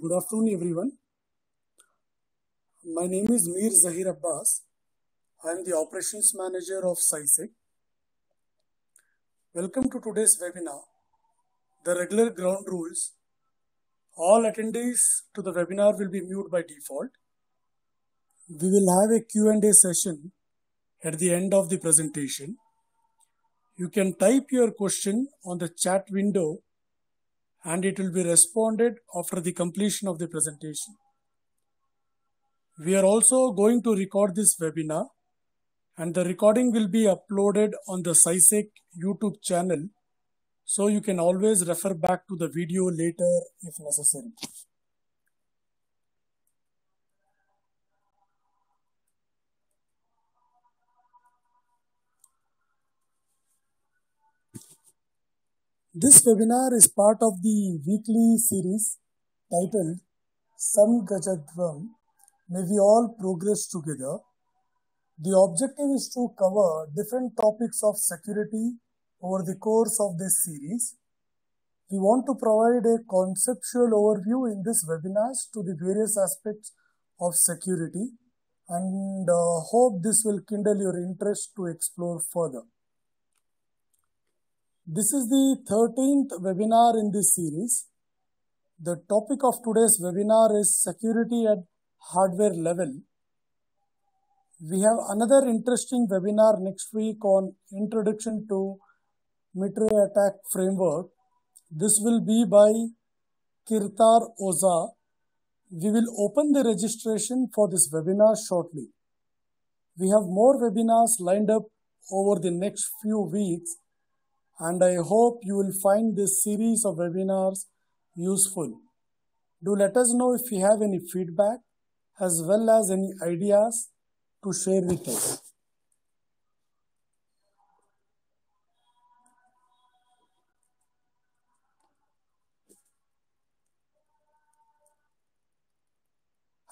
Good afternoon, everyone. My name is Mir Zahir Abbas. I am the Operations Manager of SciSec. Welcome to today's webinar, The Regular Ground Rules. All attendees to the webinar will be mute by default. We will have a Q&A session at the end of the presentation. You can type your question on the chat window and it will be responded after the completion of the presentation. We are also going to record this webinar and the recording will be uploaded on the SciSec YouTube channel, so you can always refer back to the video later if necessary. This webinar is part of the weekly series titled Samgajadvam, May We All Progress Together. The objective is to cover different topics of security over the course of this series. We want to provide a conceptual overview in this webinars to the various aspects of security and hope this will kindle your interest to explore further. This is the 13th webinar in this series. The topic of today's webinar is security at hardware level. We have another interesting webinar next week on Introduction to Mitre Attack Framework. This will be by Kirtar Oza. We will open the registration for this webinar shortly. We have more webinars lined up over the next few weeks, and I hope you will find this series of webinars useful. Do let us know if you have any feedback as well as any ideas to share with us.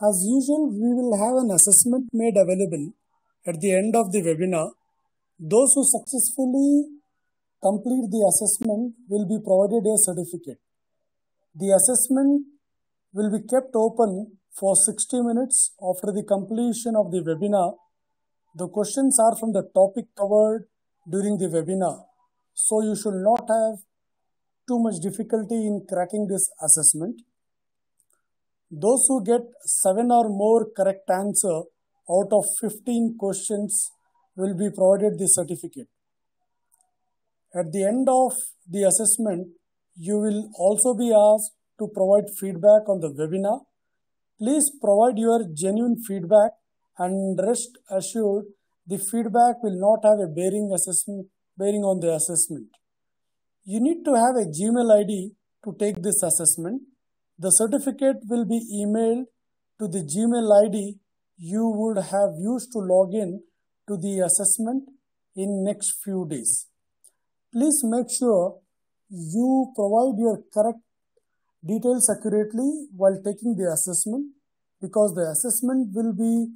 As usual, we will have an assessment made available at the end of the webinar. Those who successfully complete the assessment will be provided a certificate. The assessment will be kept open for 60 minutes after the completion of the webinar. The questions are from the topic covered during the webinar, so you should not have too much difficulty in cracking this assessment. Those who get 7 or more correct answer out of 15 questions will be provided the certificate. At the end of the assessment, you will also be asked to provide feedback on the webinar. Please provide your genuine feedback and rest assured the feedback will not have a bearing on the assessment. You need to have a Gmail ID to take this assessment. The certificate will be emailed to the Gmail ID you would have used to log in to the assessment in next few days. Please make sure you provide your correct details accurately while taking the assessment, because the assessment will be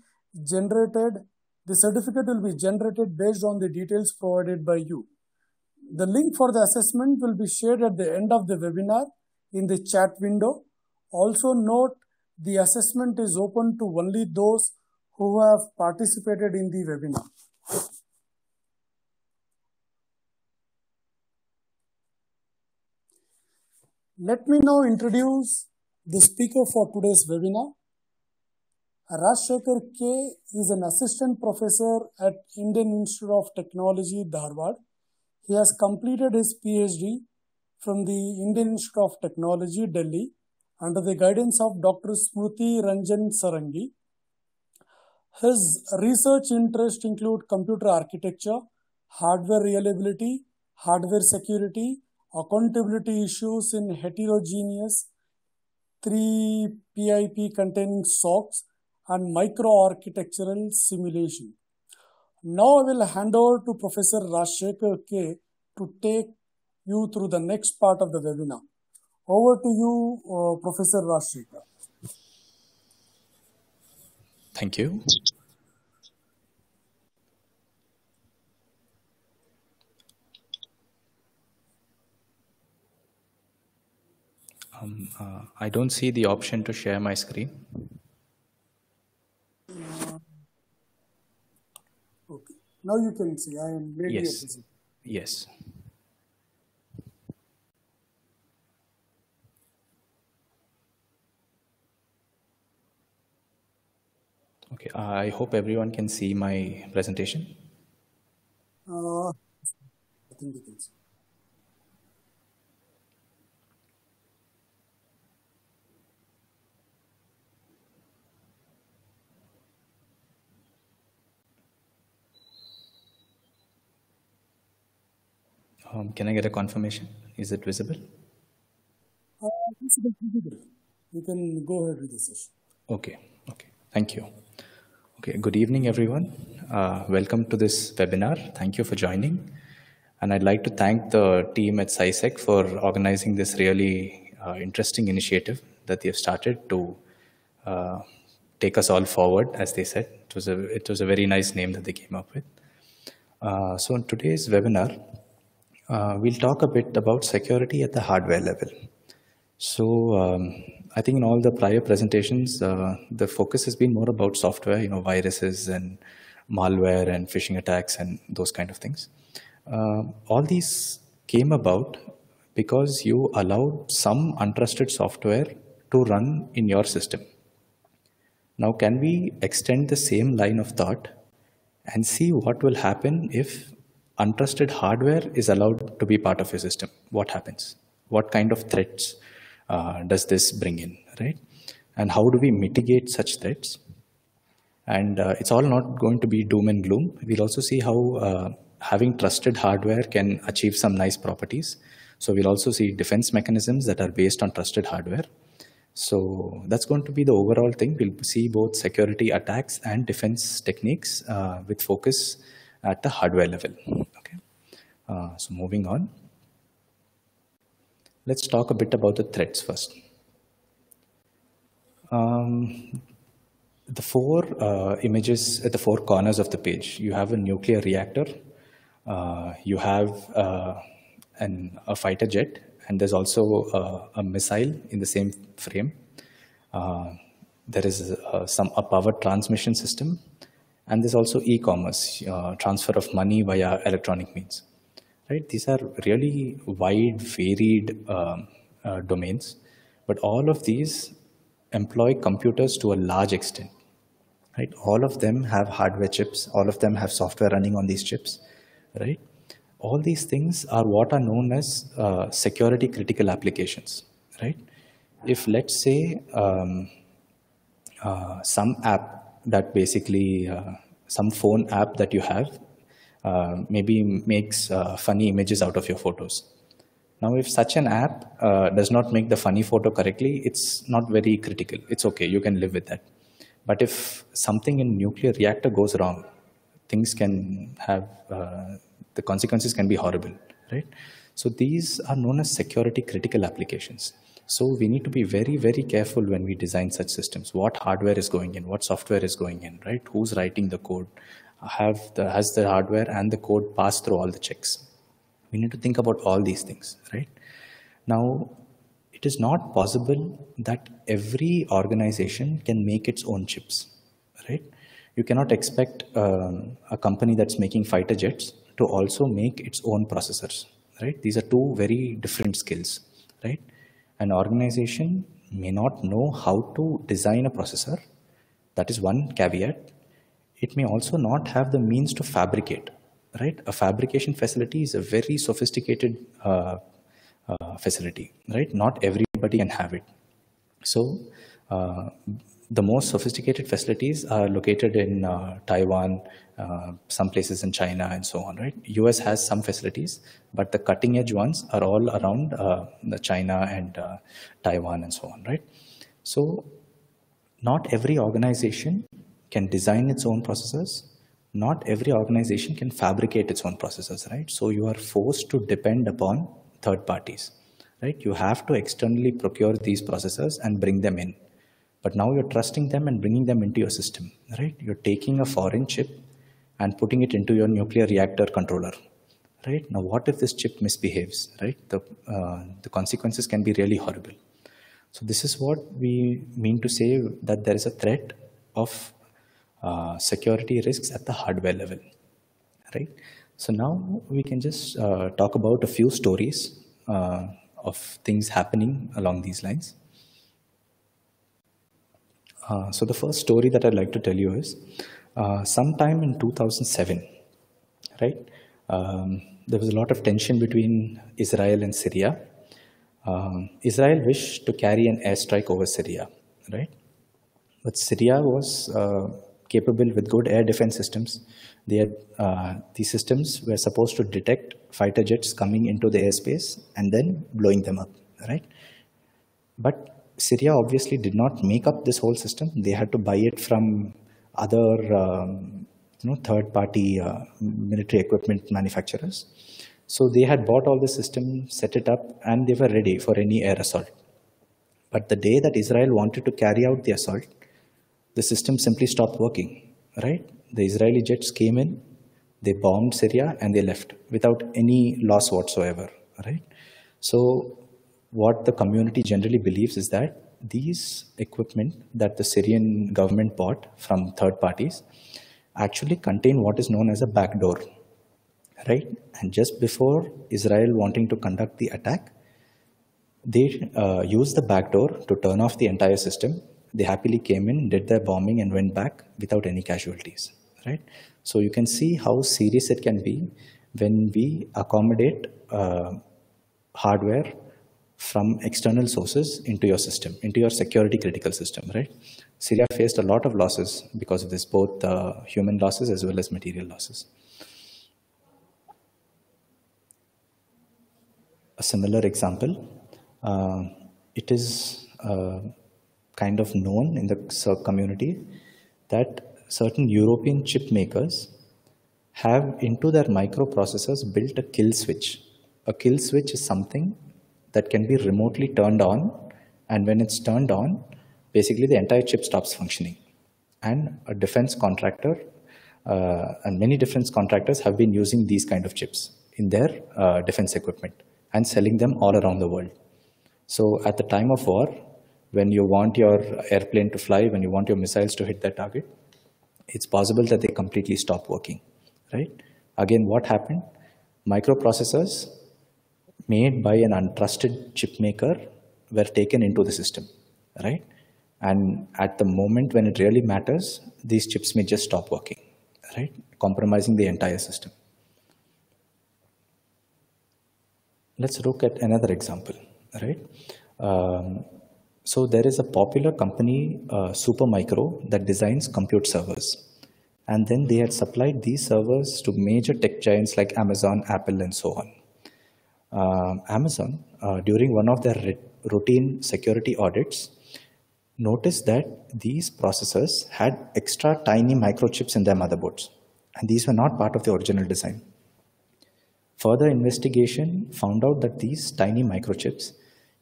generated, the certificate will be generated based on the details provided by you. The link for the assessment will be shared at the end of the webinar in the chat window. Also note, the assessment is open to only those who have participated in the webinar. Let me now introduce the speaker for today's webinar. Rajshekhar K. is an assistant professor at Indian Institute of Technology, Dharwad. He has completed his PhD from the Indian Institute of Technology, Delhi, under the guidance of Dr. Smruti Ranjan Sarangi. His research interests include computer architecture, hardware reliability, hardware security, accountability issues in heterogeneous 3PIP containing SOCs, and microarchitectural simulation. Now I will hand over to Professor Rajshekhar K. to take you through the next part of the webinar. Over to you, Professor Rajshekhar. Thank you. I don't see the option to share my screen. Okay. Now you can see I am ready. Yes. Yes. Okay. I hope everyone can see my presentation. I think they can see. Can I get a confirmation? Is it visible? You can go ahead with the session. Okay. Okay. Thank you. Okay. Good evening, everyone. Welcome to this webinar. Thank you for joining. And I'd like to thank the team at SciSec for organizing this really interesting initiative that they have started to take us all forward, as they said. It was a very nice name that they came up with. So in today's webinar, we'll talk a bit about security at the hardware level. So I think in all the prior presentations, the focus has been more about software, viruses and malware and phishing attacks and those kind of things. All these came about because you allowed some untrusted software to run in your system. Now, can we extend the same line of thought and see what will happen if untrusted hardware is allowed to be part of your system? What happens? What kind of threats does this bring in, right? And how do we mitigate such threats? And it's all not going to be doom and gloom. We'll also see how having trusted hardware can achieve some nice properties. So we'll also see defense mechanisms that are based on trusted hardware. So that's going to be the overall thing. We'll see both security attacks and defense techniques with focus at the hardware level. Okay. So moving on. Let's talk a bit about the threats first. The four images at the four corners of the page. You have a nuclear reactor. You have a fighter jet. And there's also a missile in the same frame. There is a power transmission system. And there's also e-commerce, transfer of money via electronic means. Right? These are really wide, varied domains. But all of these employ computers to a large extent. Right? All of them have hardware chips. All of them have software running on these chips. Right? All these things are what are known as security critical applications, right? If let's say some app that basically, some phone app that you have maybe makes funny images out of your photos. Now, if such an app does not make the funny photo correctly, it's not very critical. It's okay, you can live with that. But if something in nuclear reactor goes wrong, things can have the consequences can be horrible, right? So these are known as security critical applications. So we need to be very, very careful when we design such systems. What hardware is going in? What software is going in, right? Who's writing the code? Has the hardware and the code passed through all the checks? We need to think about all these things, right? Now, it is not possible that every organization can make its own chips, right? You cannot expect a company that's making fighter jets to also make its own processors, right? These are two very different skills, right? An organization may not know how to design a processor. That is one caveat. It may also not have the means to fabricate, right? A fabrication facility is a very sophisticated facility, right? Not everybody can have it. So the most sophisticated facilities are located in Taiwan, some places in China, and so on, right? US has some facilities, but the cutting edge ones are all around the China and Taiwan and so on, right? So not every organization can design its own processors. Not every organization can fabricate its own processors, right? So you are forced to depend upon third parties, right? You have to externally procure these processors and bring them in. But now you're trusting them and bringing them into your system, right? You're taking a foreign chip and putting it into your nuclear reactor controller, right? Now, what if this chip misbehaves, right? The consequences can be really horrible. So this is what we mean to say that there is a threat of security risks at the hardware level, right? So now we can just talk about a few stories of things happening along these lines. So the first story that I'd like to tell you is sometime in 2007, right? There was a lot of tension between Israel and Syria. Israel wished to carry an airstrike over Syria, right? But Syria was capable with good air defense systems. They had, these systems were supposed to detect fighter jets coming into the airspace and then blowing them up, right? But Syria obviously did not make up this whole system. They had to buy it from other third-party military equipment manufacturers. So they had bought all the system, set it up, and they were ready for any air assault. But the day that Israel wanted to carry out the assault, the system simply stopped working, right? The Israeli jets came in, they bombed Syria, and they left without any loss whatsoever, right? So what the community generally believes is that these equipment that the Syrian government bought from third parties actually contain what is known as a backdoor, right? And just before Israel wanting to conduct the attack, they used the backdoor to turn off the entire system. They happily came in, did their bombing, and went back without any casualties, right? So you can see how serious it can be when we accommodate hardware from external sources into your system, into your security critical system, right? Syria faced a lot of losses because of this, both human losses as well as material losses. A similar example, it is kind of known in the community that certain European chip makers have into their microprocessors built a kill switch. A kill switch is something that can be remotely turned on, and when it's turned on, basically the entire chip stops functioning. And a defense contractor and many defense contractors have been using these kind of chips in their defense equipment and selling them all around the world. So at the time of war, when you want your airplane to fly, when you want your missiles to hit their target, it's possible that they completely stop working, right? Again, what happened? Microprocessors made by an untrusted chip maker were taken into the system, right? And at the moment when it really matters, these chips may just stop working, right? Compromising the entire system. Let's look at another example, right? So there is a popular company, Supermicro, that designs compute servers. And then they had supplied these servers to major tech giants like Amazon, Apple, and so on. Amazon, during one of their routine security audits, noticed that these processors had extra tiny microchips in their motherboards, and these were not part of the original design. Further investigation found out that these tiny microchips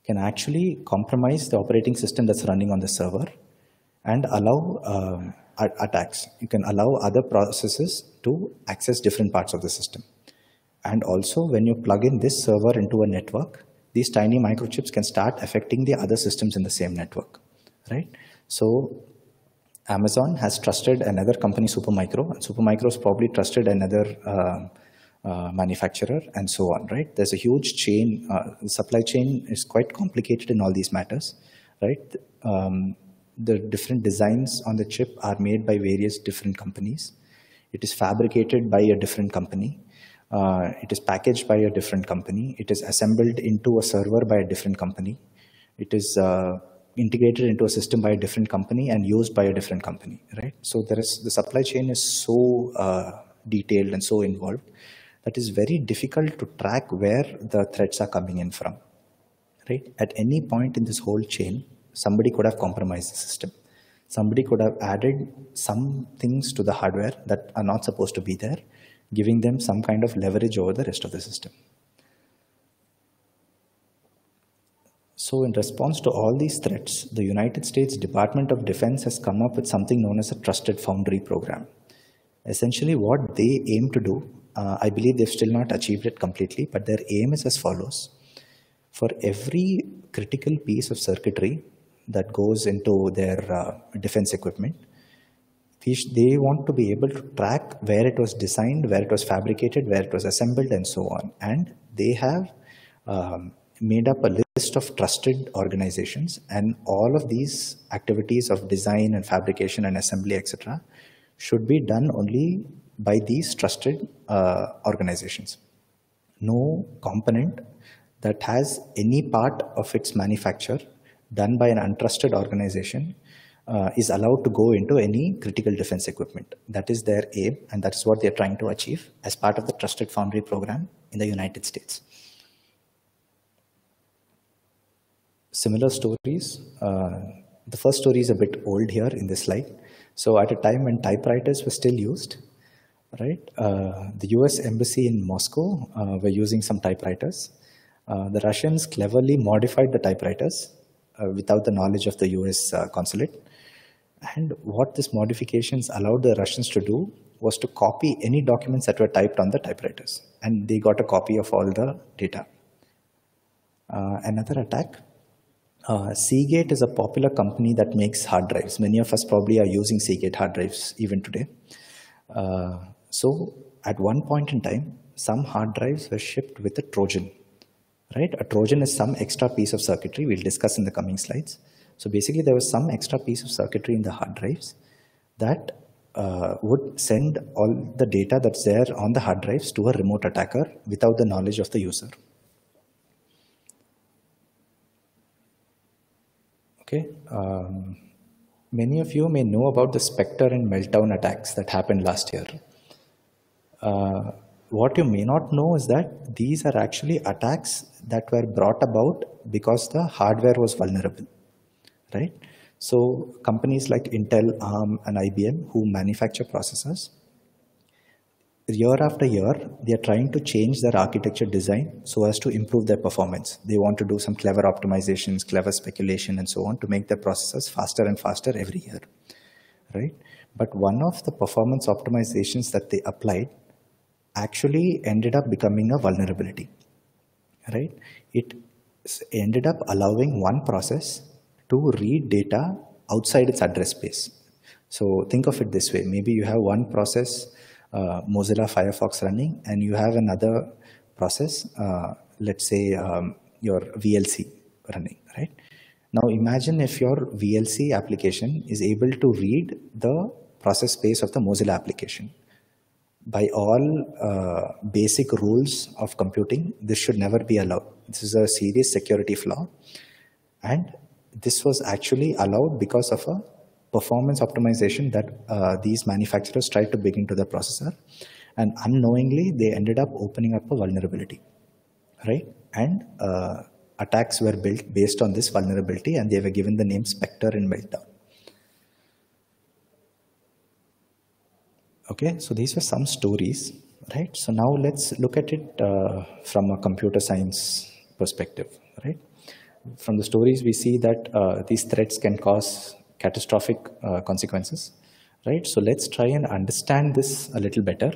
can actually compromise the operating system that's running on the server and allow attacks. You can allow other processes to access different parts of the system. And also, when you plug in this server into a network, these tiny microchips can start affecting the other systems in the same network, right? So Amazon has trusted another company, Supermicro, and Supermicro has probably trusted another manufacturer, and so on, right? There's a huge chain. The supply chain is quite complicated in all these matters, right? The different designs on the chip are made by various different companies. It is fabricated by a different company. It is packaged by a different company. It is assembled into a server by a different company. It is integrated into a system by a different company and used by a different company, right? So the supply chain is so detailed and so involved that is very difficult to track where the threats are coming in from, right? At any point in this whole chain, somebody could have compromised the system. Somebody could have added some things to the hardware that are not supposed to be there, giving them some kind of leverage over the rest of the system. So in response to all these threats, the United States Department of Defense has come up with something known as a Trusted Foundry program. Essentially what they aim to do, I believe they've still not achieved it completely, but their aim is as follows. For every critical piece of circuitry that goes into their defense equipment. They want to be able to track where it was designed, where it was fabricated, where it was assembled, and so on. And they have made up a list of trusted organizations, and all of these activities of design and fabrication and assembly, etc., should be done only by these trusted organizations. No component that has any part of its manufacture done by an untrusted organization is allowed to go into any critical defense equipment. That is their aim, and that's what they're trying to achieve as part of the Trusted Foundry program in the United States. Similar stories. The first story is a bit old here in this slide. So at a time when typewriters were still used, right? The US embassy in Moscow were using some typewriters. The Russians cleverly modified the typewriters without the knowledge of the US consulate. And what these modifications allowed the Russians to do was to copy any documents that were typed on the typewriters. And they got a copy of all the data. Another attack. Seagate is a popular company that makes hard drives. Many of us probably are using Seagate hard drives even today. So at one point in time, some hard drives were shipped with a Trojan. Right? A Trojan is some extra piece of circuitry we'll discuss in the coming slides. So basically there was some extra piece of circuitry in the hard drives that would send all the data that's there on the hard drives to a remote attacker without the knowledge of the user. Okay. Many of you may know about the Spectre and Meltdown attacks that happened last year. What you may not know is that these are actually attacks that were brought about because the hardware was vulnerable, right? So companies like Intel, ARM, and IBM who manufacture processors, year after year, they are trying to change their architecture design so as to improve their performance. They want to do some clever optimizations, clever speculation, and so on to make their processors faster and faster every year, right? But one of the performance optimizations that they applied actually ended up becoming a vulnerability, right? It ended up allowing one process to read data outside its address space. So think of it this way. Maybe you have one process, Mozilla Firefox running, and you have another process, let's say your VLC running, right? Now imagine if your VLC application is able to read the process space of the Mozilla application. By all basic rules of computing, this should never be allowed. This is a serious security flaw. And this was actually allowed because of a performance optimization that these manufacturers tried to bring into the processor. And unknowingly, they ended up opening up a vulnerability, right? And attacks were built based on this vulnerability, and they were given the name Spectre and Meltdown. Okay, so these were some stories, right? So now let's look at it from a computer science perspective, right? From the stories, we see that these threats can cause catastrophic consequences, right? So let's try and understand this a little better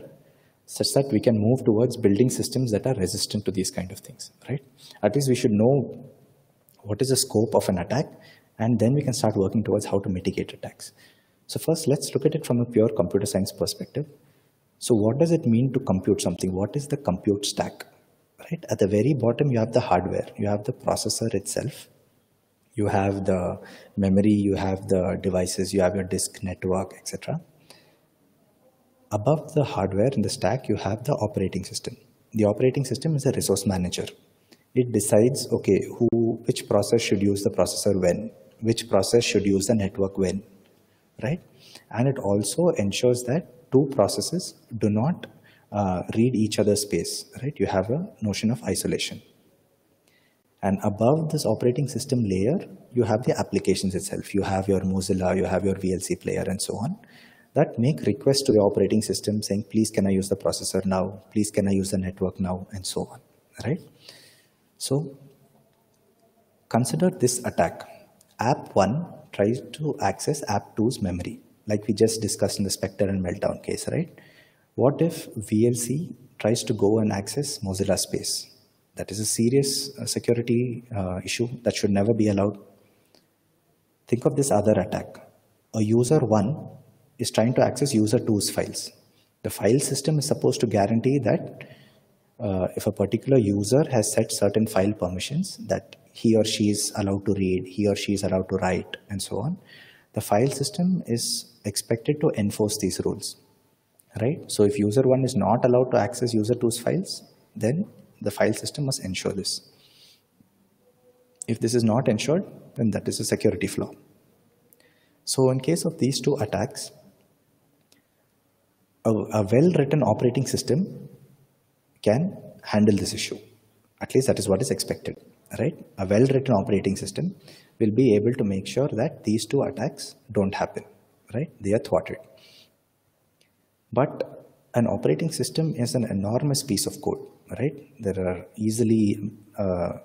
such that we can move towards building systems that are resistant to these kind of things, right? At least we should know what is the scope of an attack, and then we can start working towards how to mitigate attacks. So first, let's look at it from a pure computer science perspective. So what does it mean to compute something? What is the compute stack? Right? At the very bottom, you have the hardware. You have the processor itself. You have the memory. You have the devices. You have your disk network, etc. Above the hardware in the stack, you have the operating system. The operating system is a resource manager. It decides, okay, which process should use the processor when, which process should use the network when, right? And it also ensures that two processes do not read each other's space, right? You have a notion of isolation. And above this operating system layer, you have the applications itself. You have your Mozilla, you have your VLC player, and so on, that make requests to the operating system saying, please can I use the processor now? Please can I use the network now? And so on, right? So consider this attack. App 1 tries to access App 2's memory, like we just discussed in the Spectre and Meltdown case, right? What if VLC tries to go and access Mozilla space? That is a serious security issue that should never be allowed. Think of this other attack. A user 1 is trying to access user 2's files. The file system is supposed to guarantee that if a particular user has set certain file permissions, that he or she is allowed to read, he or she is allowed to write, and so on. The file system is expected to enforce these rules, right? So if user 1 is not allowed to access user 2's files, then the file system must ensure this. If this is not ensured, then that is a security flaw. So in case of these two attacks, a well-written operating system can handle this issue. At least that is what is expected, right? A well-written operating system will be able to make sure that these two attacks don't happen, right? They are thwarted. But an operating system is an enormous piece of code, right? There are easily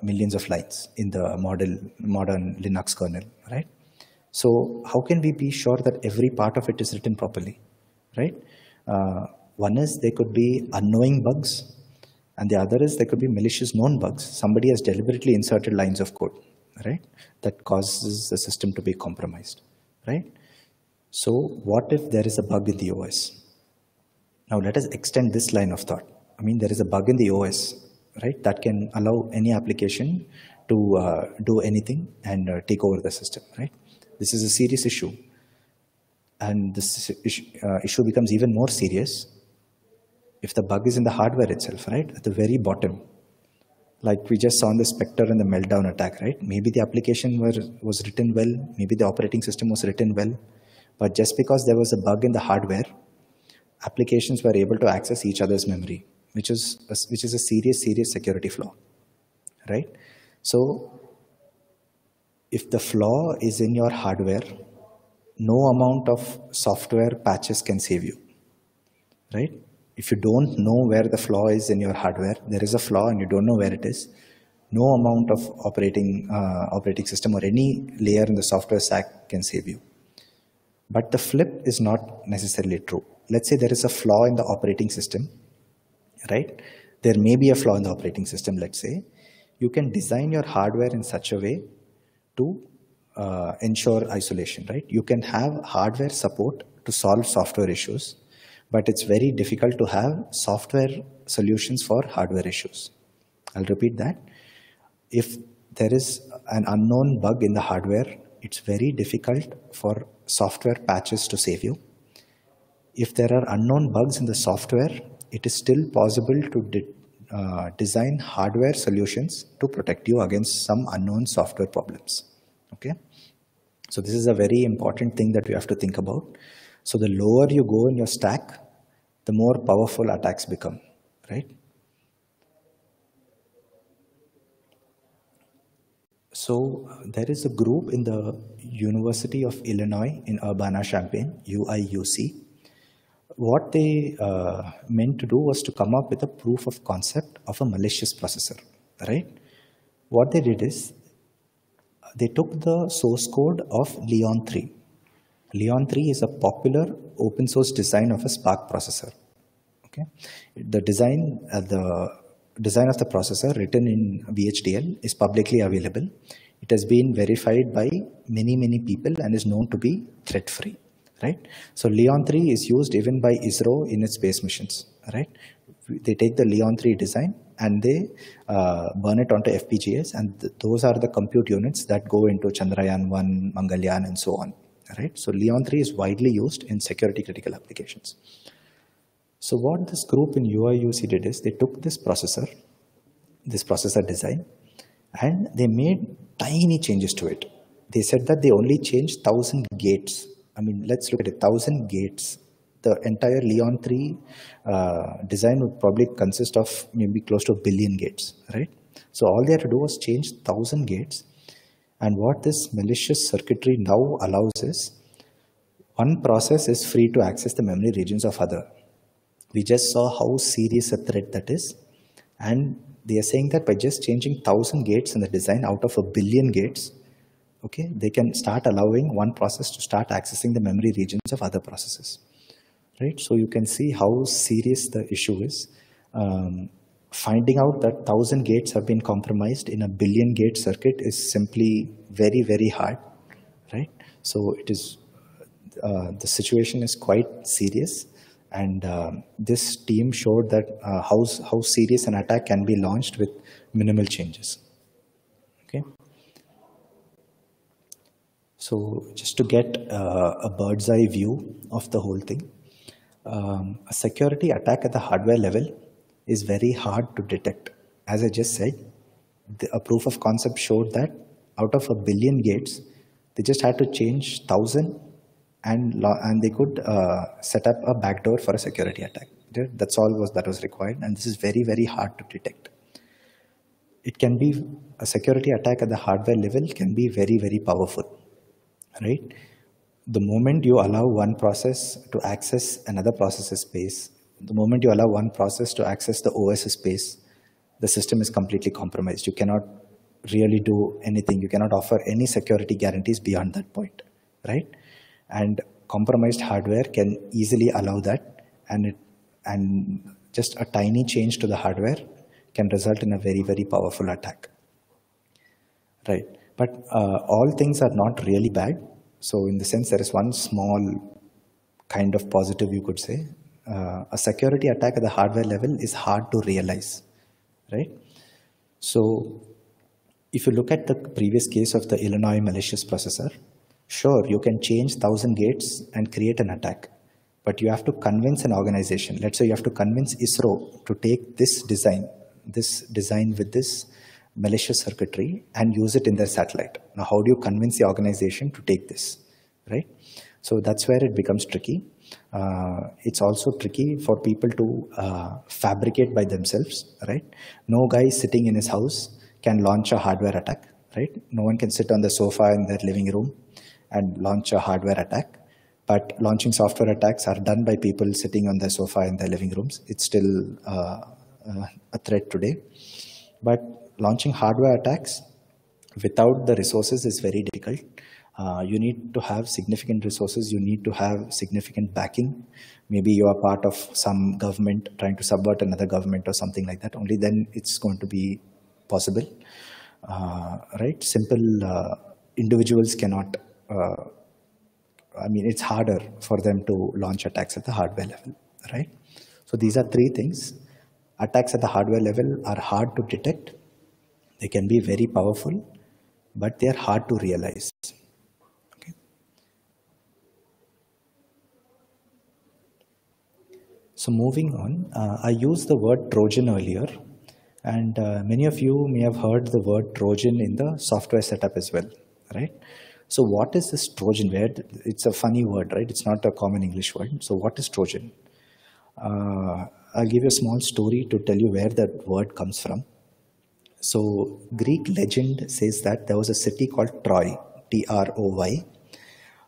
millions of lines in the modern Linux kernel, right? So how can we be sure that every part of it is written properly, right? One is there could be unknowing bugs, and the other is there could be malicious known bugs. Somebody has deliberately inserted lines of code, right? That causes the system to be compromised, right? So what if there is a bug in the OS? Now let us extend this line of thought. I mean, there is a bug in the OS, right? That can allow any application to do anything and take over the system, right? This is a serious issue. And this issue becomes even more serious if the bug is in the hardware itself, right? At the very bottom. Like we just saw in the Spectre and the Meltdown attack, right? Maybe the application was written well, maybe the operating system was written well, but just because there was a bug in the hardware, applications were able to access each other's memory, which is a serious security flaw, right? So if the flaw is in your hardware, no amount of software patches can save you, right? If you don't know where the flaw is in your hardware, there is a flaw and you don't know where it is, no amount of operating system or any layer in the software stack can save you. But the flip is not necessarily true. Let's say there is a flaw in the operating system, right? There may be a flaw in the operating system, let's say. You can design your hardware in such a way to ensure isolation, right? You can have hardware support to solve software issues, but it's very difficult to have software solutions for hardware issues. I'll repeat that. If there is an unknown bug in the hardware, it's very difficult for software patches to save you. If there are unknown bugs in the software, it is still possible to design hardware solutions to protect you against some unknown software problems. Okay? So this is a very important thing that we have to think about. So the lower you go in your stack, the more powerful attacks become, right? So there is a group in the University of Illinois in Urbana-Champaign, UIUC. What they meant to do was to come up with a proof of concept of a malicious processor, right? What they did is they took the source code of Leon 3. Leon 3 is a popular open source design of a SPARC processor. Okay, the design of the processor written in VHDL is publicly available. It has been verified by many people and is known to be threat-free, right? So Leon 3 is used even by ISRO in its space missions, right? They take the Leon 3 design and they burn it onto FPGAs, and those are the compute units that go into Chandrayaan-1, Mangalyaan, and so on, right? So Leon 3 is widely used in security critical applications. So what this group in UIUC did is they took this processor design, and they made tiny changes to it. They said that they only changed 1,000 gates. I mean, let's look at it, 1,000 gates. The entire Leon 3 design would probably consist of maybe close to 1 billion gates, right? So all they had to do was change 1,000 gates. And what this malicious circuitry now allows is, one process is free to access the memory regions of other. We just saw how serious a threat that is. And they are saying that by just changing 1,000 gates in the design out of 1 billion gates, okay, they can start allowing one process to start accessing the memory regions of other processes, right? So you can see how serious the issue is. finding out that 1,000 gates have been compromised in a billion gate circuit is simply very, very hard, right? So it is, the situation is quite serious, and this team showed that how serious an attack can be launched with minimal changes. Okay. So just to get a bird's eye view of the whole thing, a security attack at the hardware level is very hard to detect. As I just said, a proof of concept showed that out of a billion gates, they just had to change 1,000 and they could set up a backdoor for a security attack. That's all that was required, and this is very, very hard to detect. It can be, a security attack at the hardware level can be very, very powerful, right? The moment you allow one process to access another process's space, the moment you allow one process to access the OS's space, the system is completely compromised. You cannot really do anything. You cannot offer any security guarantees beyond that point, right? And compromised hardware can easily allow that, and just a tiny change to the hardware can result in a very, very powerful attack, right? But all things are not really bad. So in the sense, there is one small kind of positive, you could say. A security attack at the hardware level is hard to realize, right? So if you look at the previous case of the Illinois malicious processor, sure, you can change 1,000 gates and create an attack, but you have to convince an organization. Let's say you have to convince ISRO to take this design with this malicious circuitry and use it in their satellite. Now, how do you convince the organization to take this, right? So that's where it becomes tricky. It's also tricky for people to fabricate by themselves, right? No guy sitting in his house can launch a hardware attack, right? No one can sit on the sofa in their living room and launch a hardware attack. But launching software attacks are done by people sitting on their sofa in their living rooms. It's still a threat today. But launching hardware attacks without the resources is very difficult. You need to have significant resources. You need to have significant backing. Maybe you are part of some government trying to subvert another government or something like that. Only then it's going to be possible, right? Simple individuals cannot, I mean, it's harder for them to launch attacks at the hardware level, right? So these are three things. Attacks at the hardware level are hard to detect. They can be very powerful, but they are hard to realize. Okay. So moving on, I used the word Trojan earlier, and many of you may have heard the word Trojan in the software setup as well, right? So what is this Trojan? It's a funny word, right? It's not a common English word. So what is Trojan? I'll give you a small story to tell you where that word comes from. So Greek legend says that there was a city called Troy, T-R-O-Y.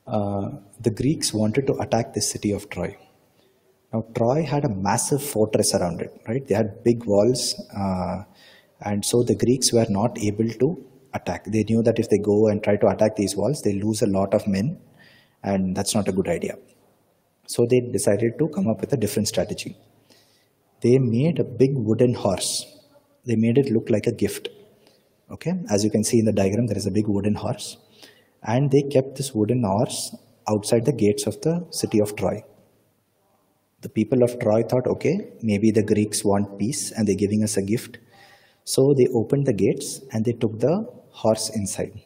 The Greeks wanted to attack this city of Troy. Now Troy had a massive fortress around it, right? They had big walls, and so the Greeks were not able to attack. They knew that if they go and try to attack these walls, they lose a lot of men, and that's not a good idea. So they decided to come up with a different strategy. They made a big wooden horse. They made it look like a gift. Okay, as you can see in the diagram, there is a big wooden horse, and they kept this wooden horse outside the gates of the city of Troy. The people of Troy thought, okay, maybe the Greeks want peace and they're giving us a gift. So they opened the gates and they took the horse inside.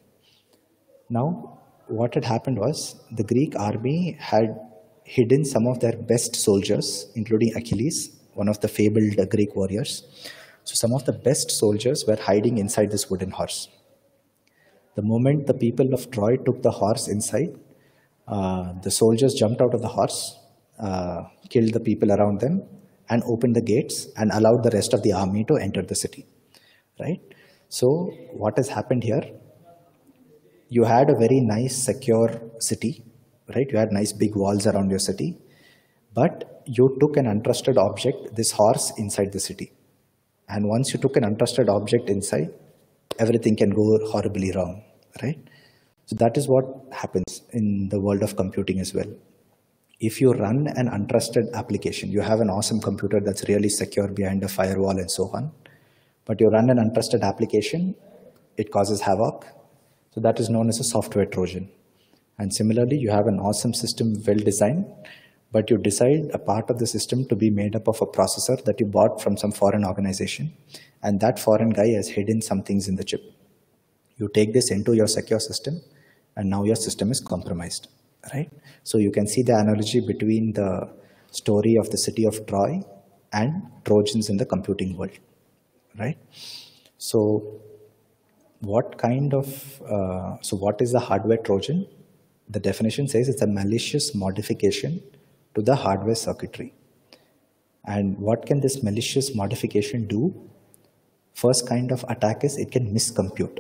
Now, what had happened was the Greek army had hidden some of their best soldiers, including Achilles, one of the fabled Greek warriors. So some of the best soldiers were hiding inside this wooden horse. The moment the people of Troy took the horse inside, the soldiers jumped out of the horse, killed the people around them, and opened the gates and allowed the rest of the army to enter the city, right? So what has happened here? You had a very nice, secure city, right? You had nice big walls around your city, but you took an untrusted object, this horse, inside the city. And once you took an untrusted object inside, everything can go horribly wrong, right? So that is what happens in the world of computing as well. if you run an untrusted application, you have an awesome computer that's really secure behind a firewall and so on, but you run an untrusted application, it causes havoc. So that is known as a software Trojan. And similarly, you have an awesome system, well designed, but you decide a part of the system to be made up of a processor that you bought from some foreign organization, and that foreign guy has hidden some things in the chip. You take this into your secure system, and now your system is compromised, right? So you can see the analogy between the story of the city of Troy and Trojans in the computing world, right? So what is the hardware Trojan? The definition says it's a malicious modification to the hardware circuitry. And what can this malicious modification do? First kind of attack is it can miscompute,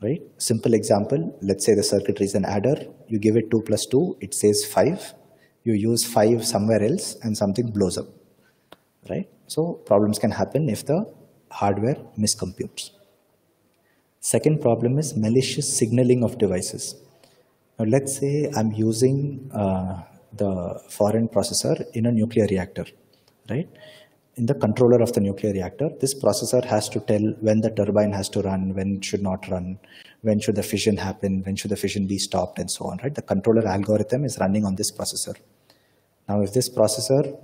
right? Simple example, let's say the circuitry is an adder, you give it 2 plus 2, it says 5, you use 5 somewhere else and something blows up, right? So problems can happen if the hardware miscomputes. Second problem is malicious signaling of devices. Now let's say I'm using the foreign processor in a nuclear reactor, right? In the controller of the nuclear reactor, this processor has to tell when the turbine has to run, when it should not run, when should the fission happen, when should the fission be stopped, and so on, right? The controller algorithm is running on this processor. Now, if this processor,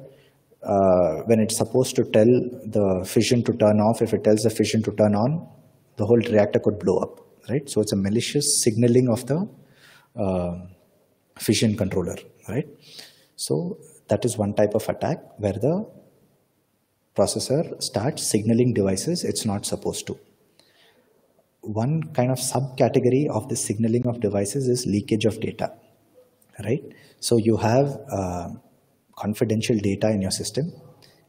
when it's supposed to tell the fission to turn off, if it tells the fission to turn on, the whole reactor could blow up, right? So it's a malicious signaling of the fission controller, right? So that is one type of attack where the processor starts signaling devices it's not supposed to. One kind of subcategory of the signaling of devices is leakage of data, right? So you have confidential data in your system,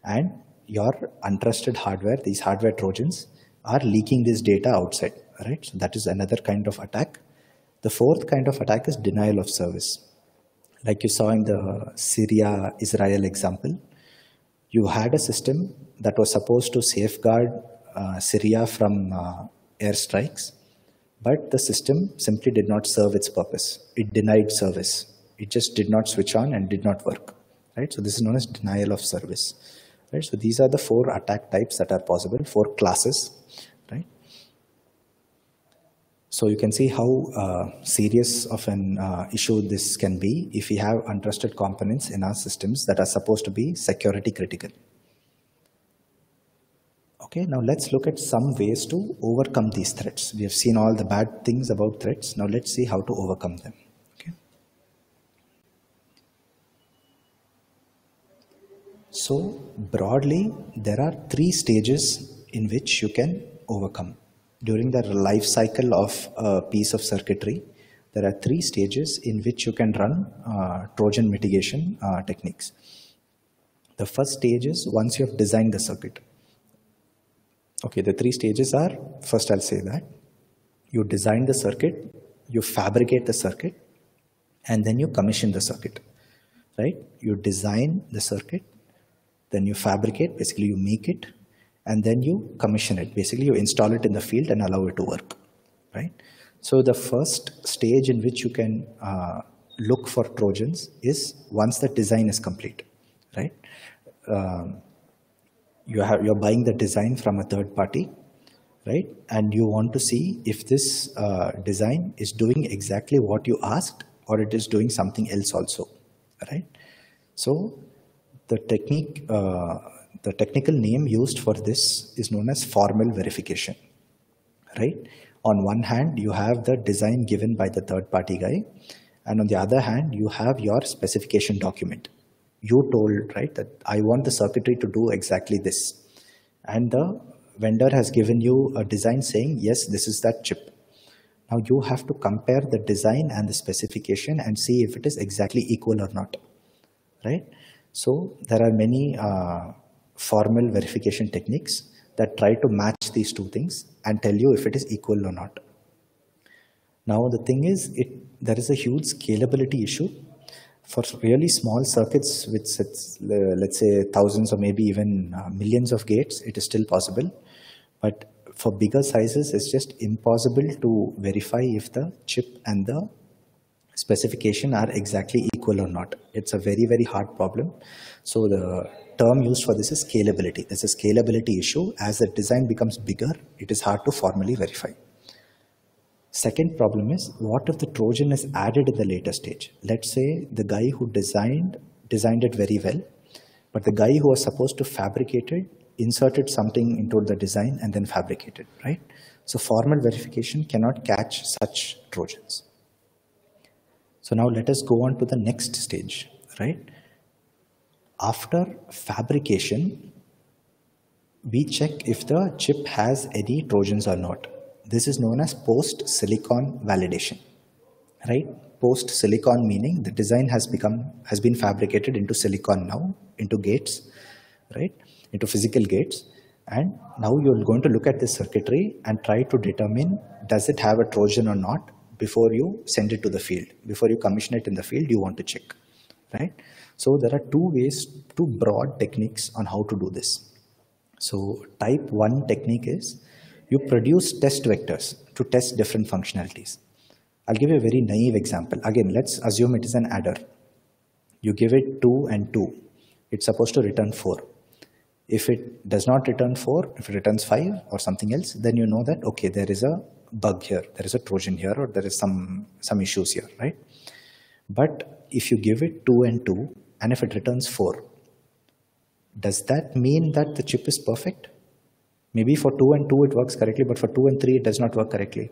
and your untrusted hardware, these hardware Trojans, are leaking this data outside, right? So that is another kind of attack. The fourth kind of attack is denial of service. Like you saw in the Syria-Israel example, you had a system that was supposed to safeguard Syria from airstrikes, but the system simply did not serve its purpose. It denied service. It just did not switch on and did not work, right? So this is known as denial of service, right? So these are the 4 attack types that are possible, 4 classes, right? So you can see how serious of an issue this can be if we have untrusted components in our systems that are supposed to be security critical. Okay, now let's look at some ways to overcome these threats. We have seen all the bad things about threats. Now let's see how to overcome them. Okay. So broadly, there are 3 stages in which you can overcome. During the life cycle of a piece of circuitry, there are 3 stages in which you can run Trojan mitigation techniques. The first stage is once you have designed the circuit. Okay, the 3 stages are, first I'll say that, you design the circuit, you fabricate the circuit, and then you commission the circuit, right? You design the circuit, then you fabricate, basically you make it, and then you commission it. Basically, you install it in the field and allow it to work, right? So the first stage in which you can look for Trojans is once the design is complete, right? You're buying the design from a third party, right? And you want to see if this design is doing exactly what you asked or it is doing something else also, right? So the technique, the technical name used for this is known as formal verification, right? On one hand, you have the design given by the third party guy, and on the other hand, you have your specification document. You told, right, that I want the circuitry to do exactly this. And the vendor has given you a design saying, yes, this is that chip. Now you have to compare the design and the specification and see if it is exactly equal or not, right? So there are many formal verification techniques that try to match these 2 things and tell you if it is equal or not. Now the thing is, there is a huge scalability issue. For really small circuits with, let's say, thousands or maybe even millions of gates, it is still possible. But for bigger sizes, it's just impossible to verify if the chip and the specification are exactly equal or not. It's a very, very hard problem. So the term used for this is scalability. There's a scalability issue. As the design becomes bigger, it is hard to formally verify. Second problem is, what if the Trojan is added in the later stage? Let's say the guy who designed it very well, but the guy who was supposed to fabricate it inserted something into the design and then fabricated, right? So formal verification cannot catch such Trojans. So now let us go on to the next stage, right? After fabrication, we check if the chip has any Trojans or not. This is known as post-silicon validation, right? Post-silicon meaning the design has been fabricated into silicon now, into gates, right? Into physical gates. And now you're going to look at this circuitry and try to determine, does it have a Trojan or not, before you send it to the field. Before you commission it in the field, you want to check, right? So there are two broad techniques on how to do this. So type 1 technique is, you produce test vectors to test different functionalities. I'll give you a very naive example. Again, let's assume it is an adder. You give it 2 and 2. It's supposed to return 4. If it does not return 4, if it returns 5 or something else, then you know that, okay, there is a bug here, there is a Trojan here, or there is some issues here, right? But if you give it 2 and 2, and if it returns 4, does that mean that the chip is perfect? Maybe for 2 and 2 it works correctly, but for 2 and 3 it does not work correctly.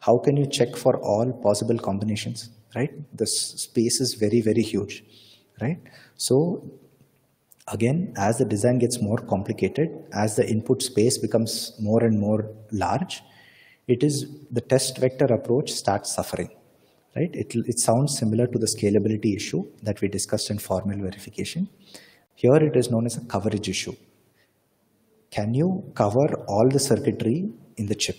How can you check for all possible combinations, right? The space is very, very huge, right? So again, as the design gets more complicated, as the input space becomes more and more large, the test vector approach starts suffering, right? It sounds similar to the scalability issue that we discussed in formal verification. Here it is known as a coverage issue. Can you cover all the circuitry in the chip,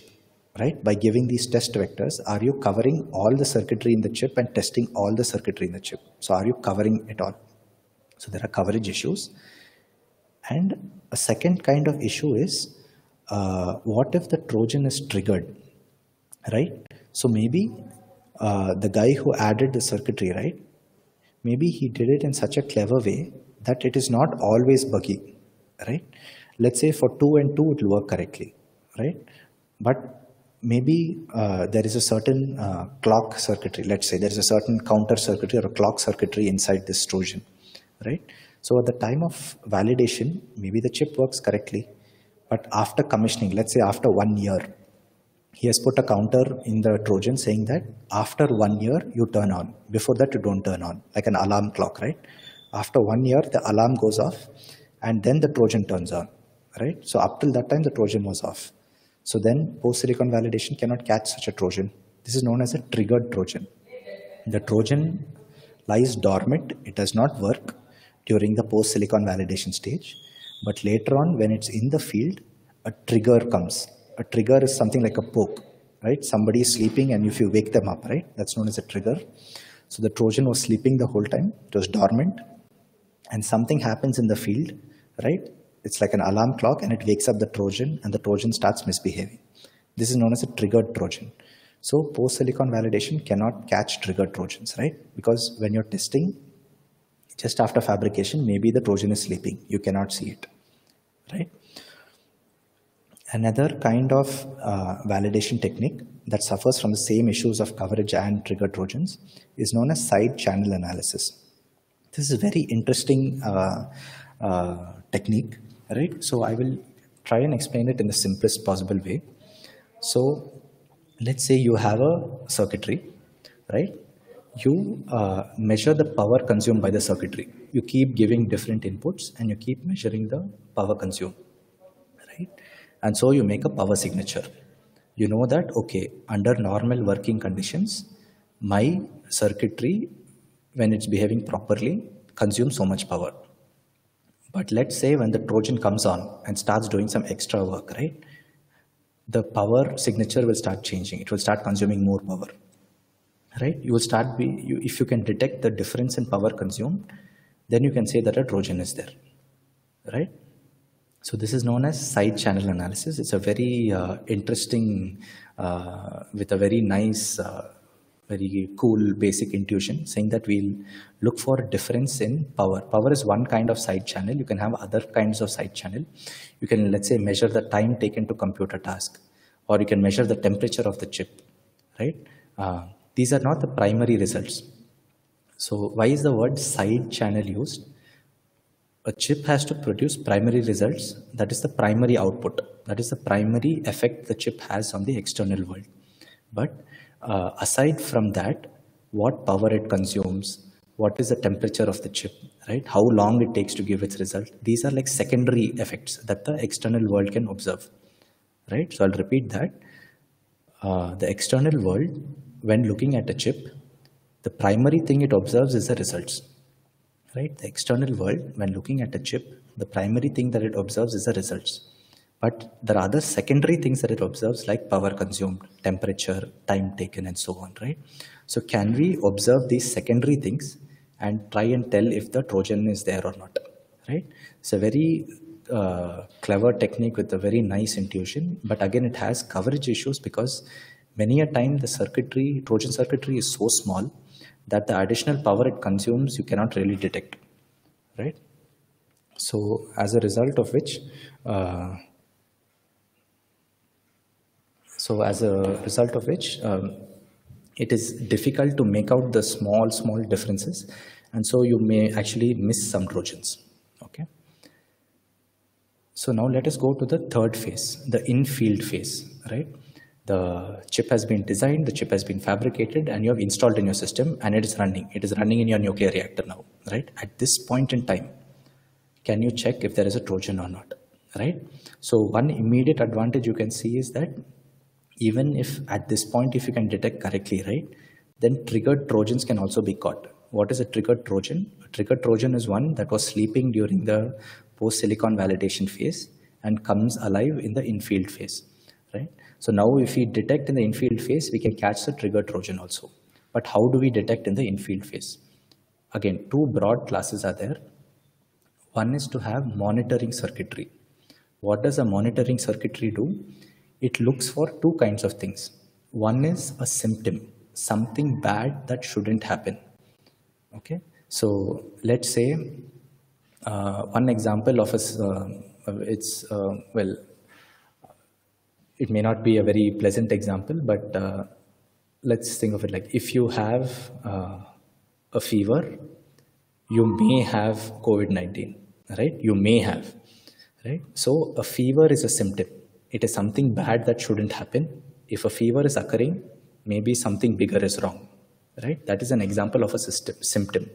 right? By giving these test vectors, are you covering all the circuitry in the chip and testing all the circuitry in the chip? So are you covering it all? So there are coverage issues. And a second kind of issue is, what if the Trojan is triggered, right? So maybe the guy who added the circuitry, right? Maybe he did it in such a clever way that it is not always buggy, right? Let's say for 2 and 2 it will work correctly, right? But maybe there is a certain clock circuitry. Let's say there is a certain counter circuitry or a clock circuitry inside this Trojan, right? So at the time of validation, maybe the chip works correctly, but after commissioning, let's say after 1 year, he has put a counter in the Trojan saying that after 1 year you turn on. Before that you don't turn on, like an alarm clock, right? After 1 year the alarm goes off and then the Trojan turns on, right? So up till that time the Trojan was off. So then post-silicon validation cannot catch such a Trojan. This is known as a triggered Trojan. The Trojan lies dormant, it does not work during the post-silicon validation stage, but later on when it's in the field, a trigger comes. A trigger is something like a poke, right? Somebody is sleeping and if you wake them up, right? That's known as a trigger. So the Trojan was sleeping the whole time, it was dormant, and something happens in the field, right? It's like an alarm clock and it wakes up the Trojan and the Trojan starts misbehaving. This is known as a triggered Trojan. So post-silicon validation cannot catch triggered Trojans, right? Because when you're testing, just after fabrication, maybe the Trojan is sleeping. You cannot see it, right? Another kind of validation technique that suffers from the same issues of coverage and trigger Trojans is known as side channel analysis. This is a very interesting technique, right? So I will try and explain it in the simplest possible way. So let's say you have a circuitry, right? You measure the power consumed by the circuitry. You keep giving different inputs and you keep measuring the power consumed, right? And so you make a power signature. You know that, okay, under normal working conditions, my circuitry, when it's behaving properly, consumes so much power. But let's say when the Trojan comes on and starts doing some extra work, right? The power signature will start changing. It will start consuming more power, right? You will start, if you can detect the difference in power consumed, then you can say that a Trojan is there, right? So this is known as side channel analysis. It's a very interesting, with a very nice very cool basic intuition saying that we'll look for difference in power. Power is one kind of side channel. You can have other kinds of side channel. You can, let's say, measure the time taken to compute a task, or you can measure the temperature of the chip, right? These are not the primary results. So why is the word side channel used? A chip has to produce primary results. That is the primary output. That is the primary effect the chip has on the external world. But aside from that, what power it consumes, what is the temperature of the chip, right? How long it takes to give its result. These are like secondary effects that the external world can observe, right? So I'll repeat that. The external world, when looking at a chip, the primary thing it observes is the results, right? The external world, when looking at a chip, the primary thing that it observes is the results. But there are other secondary things that it observes, like power consumed, temperature, time taken, and so on, right? So can we observe these secondary things and try and tell if the Trojan is there or not, right? It's a very clever technique with a very nice intuition, but again, it has coverage issues because many a time the circuitry, Trojan circuitry is so small that the additional power it consumes, you cannot really detect, right? So as a result of which, it is difficult to make out the small differences, and so you may actually miss some Trojans. Okay. So now let us go to the third phase, the in-field phase, right? The chip has been designed, the chip has been fabricated, and you have installed in your system, and it is running. It is running in your nuclear reactor now, right? At this point in time, can you check if there is a Trojan or not, right? So one immediate advantage you can see is that even if at this point, if you can detect correctly, right, then triggered Trojans can also be caught. What is a triggered Trojan? A triggered Trojan is one that was sleeping during the post-silicon validation phase and comes alive in the in-field phase, right? So now if we detect in the in-field phase, we can catch the triggered Trojan also. But how do we detect in the in-field phase? Again, two broad classes are there. One is to have monitoring circuitry. What does a monitoring circuitry do? It looks for two kinds of things. One is a symptom, something bad that shouldn't happen. Okay, so let's say one example of it may not be a very pleasant example, but let's think of it like if you have a fever, you may have COVID-19, right? You may have, right? So a fever is a symptom. It is something bad that shouldn't happen. If a fever is occurring, maybe something bigger is wrong, right? That is an example of a symptom,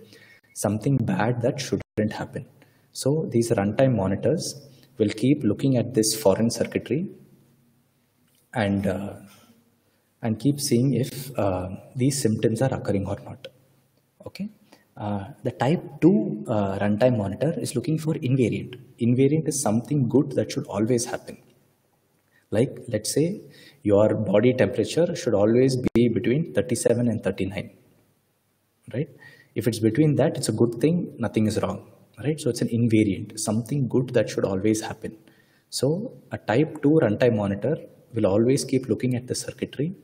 something bad that shouldn't happen. So these runtime monitors will keep looking at this foreign circuitry and keep seeing if these symptoms are occurring or not. Okay. The type 2 runtime monitor is looking for invariant. Invariant is something good that should always happen. Like, let's say your body temperature should always be between 37 and 39, right? If it's between that, it's a good thing, nothing is wrong, right? So it's an invariant, something good that should always happen. So a type 2 runtime monitor will always keep looking at the circuitry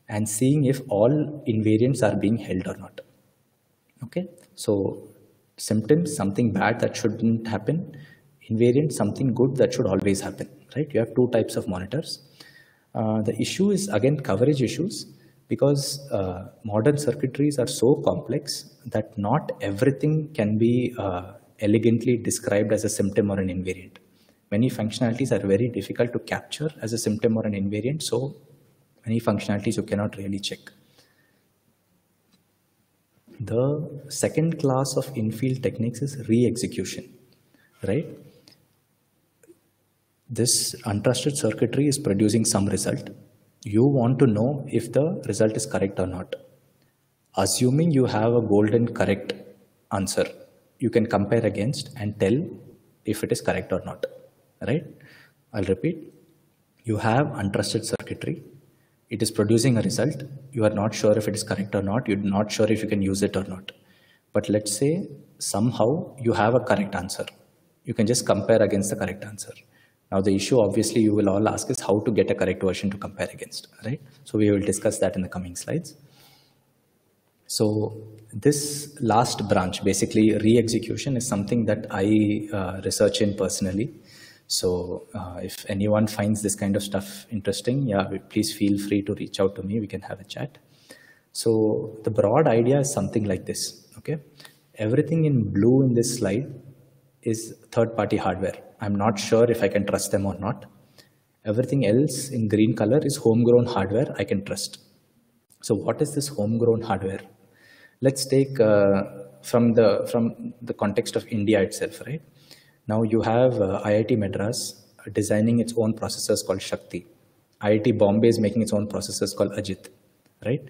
and seeing if all invariants are being held or not. Okay, so symptoms, something bad that shouldn't happen. Invariant, something good that should always happen, right? You have two types of monitors. The issue is again coverage issues because modern circuitries are so complex that not everything can be elegantly described as a symptom or an invariant. Many functionalities are very difficult to capture as a symptom or an invariant, so many functionalities you cannot really check. The second class of in-field techniques is re-execution, right? This untrusted circuitry is producing some result. You want to know if the result is correct or not. Assuming you have a golden correct answer, you can compare against and tell if it is correct or not, right? I'll repeat. You have untrusted circuitry. It is producing a result. You are not sure if it is correct or not. You're not sure if you can use it or not. But let's say somehow you have a correct answer. You can just compare against the correct answer. Now the issue obviously you will all ask is how to get a correct version to compare against, right? So we will discuss that in the coming slides. So this last branch, basically re-execution, is something that I research in personally. So if anyone finds this kind of stuff interesting, yeah, please feel free to reach out to me. We can have a chat. So the broad idea is something like this, okay? Everything in blue in this slide is third-party hardware. I'm not sure if I can trust them or not. Everything else in green color is homegrown hardware I can trust. So what is this homegrown hardware? Let's take from the context of India itself, right? Now you have IIT Madras designing its own processors called Shakti. IIT Bombay is making its own processors called Ajit, right?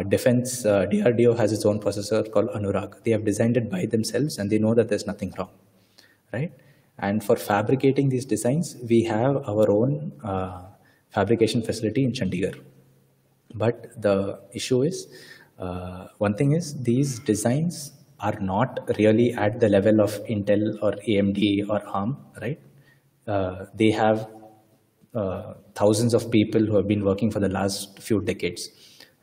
Defense, DRDO has its own processor called Anurag. They have designed it by themselves and they know that there's nothing wrong, right? And for fabricating these designs, we have our own fabrication facility in Chandigarh. But the issue is, one thing is, these designs are not really at the level of Intel or AMD or ARM, right? They have thousands of people who have been working for the last few decades,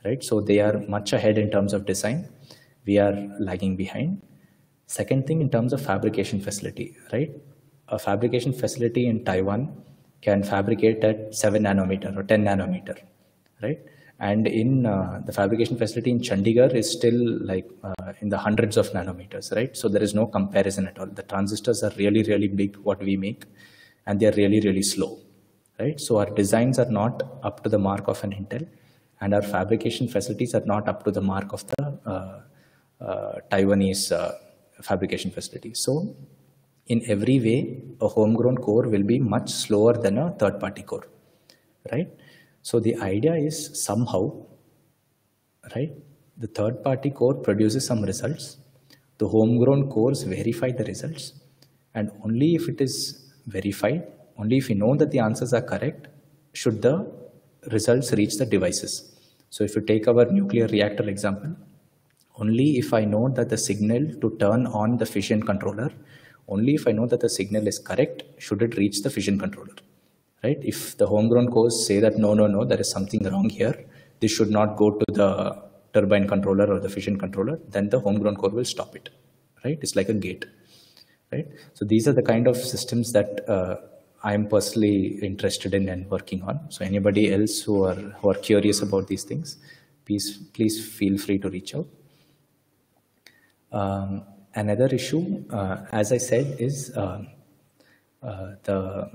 right? So they are much ahead in terms of design. We are lagging behind. Second thing, in terms of fabrication facility, right? A fabrication facility in Taiwan can fabricate at 7 nanometer or 10 nanometer, right? And in the fabrication facility in Chandigarh is still like in the hundreds of nanometers, right? So there is no comparison at all. The transistors are really, really big, what we make, and they are really, really slow, right? So our designs are not up to the mark of an Intel, and our fabrication facilities are not up to the mark of the Taiwanese fabrication facility. So in every way, a homegrown core will be much slower than a third-party core, right? So the idea is somehow, right, the third-party core produces some results, the homegrown cores verify the results, and only if it is verified, only if we know that the answers are correct, should the results reach the devices. So if you take our nuclear reactor example, only if I know that the signal to turn on the fission controller, only if I know that the signal is correct, should it reach the fission controller, right? If the homegrown cores say that no, there is something wrong here, this should not go to the turbine controller or the fission controller, then the homegrown core will stop it, right? It's like a gate, right? So these are the kind of systems that I am personally interested in and working on. So anybody else who are curious about these things, please feel free to reach out. Another issue, as I said, is the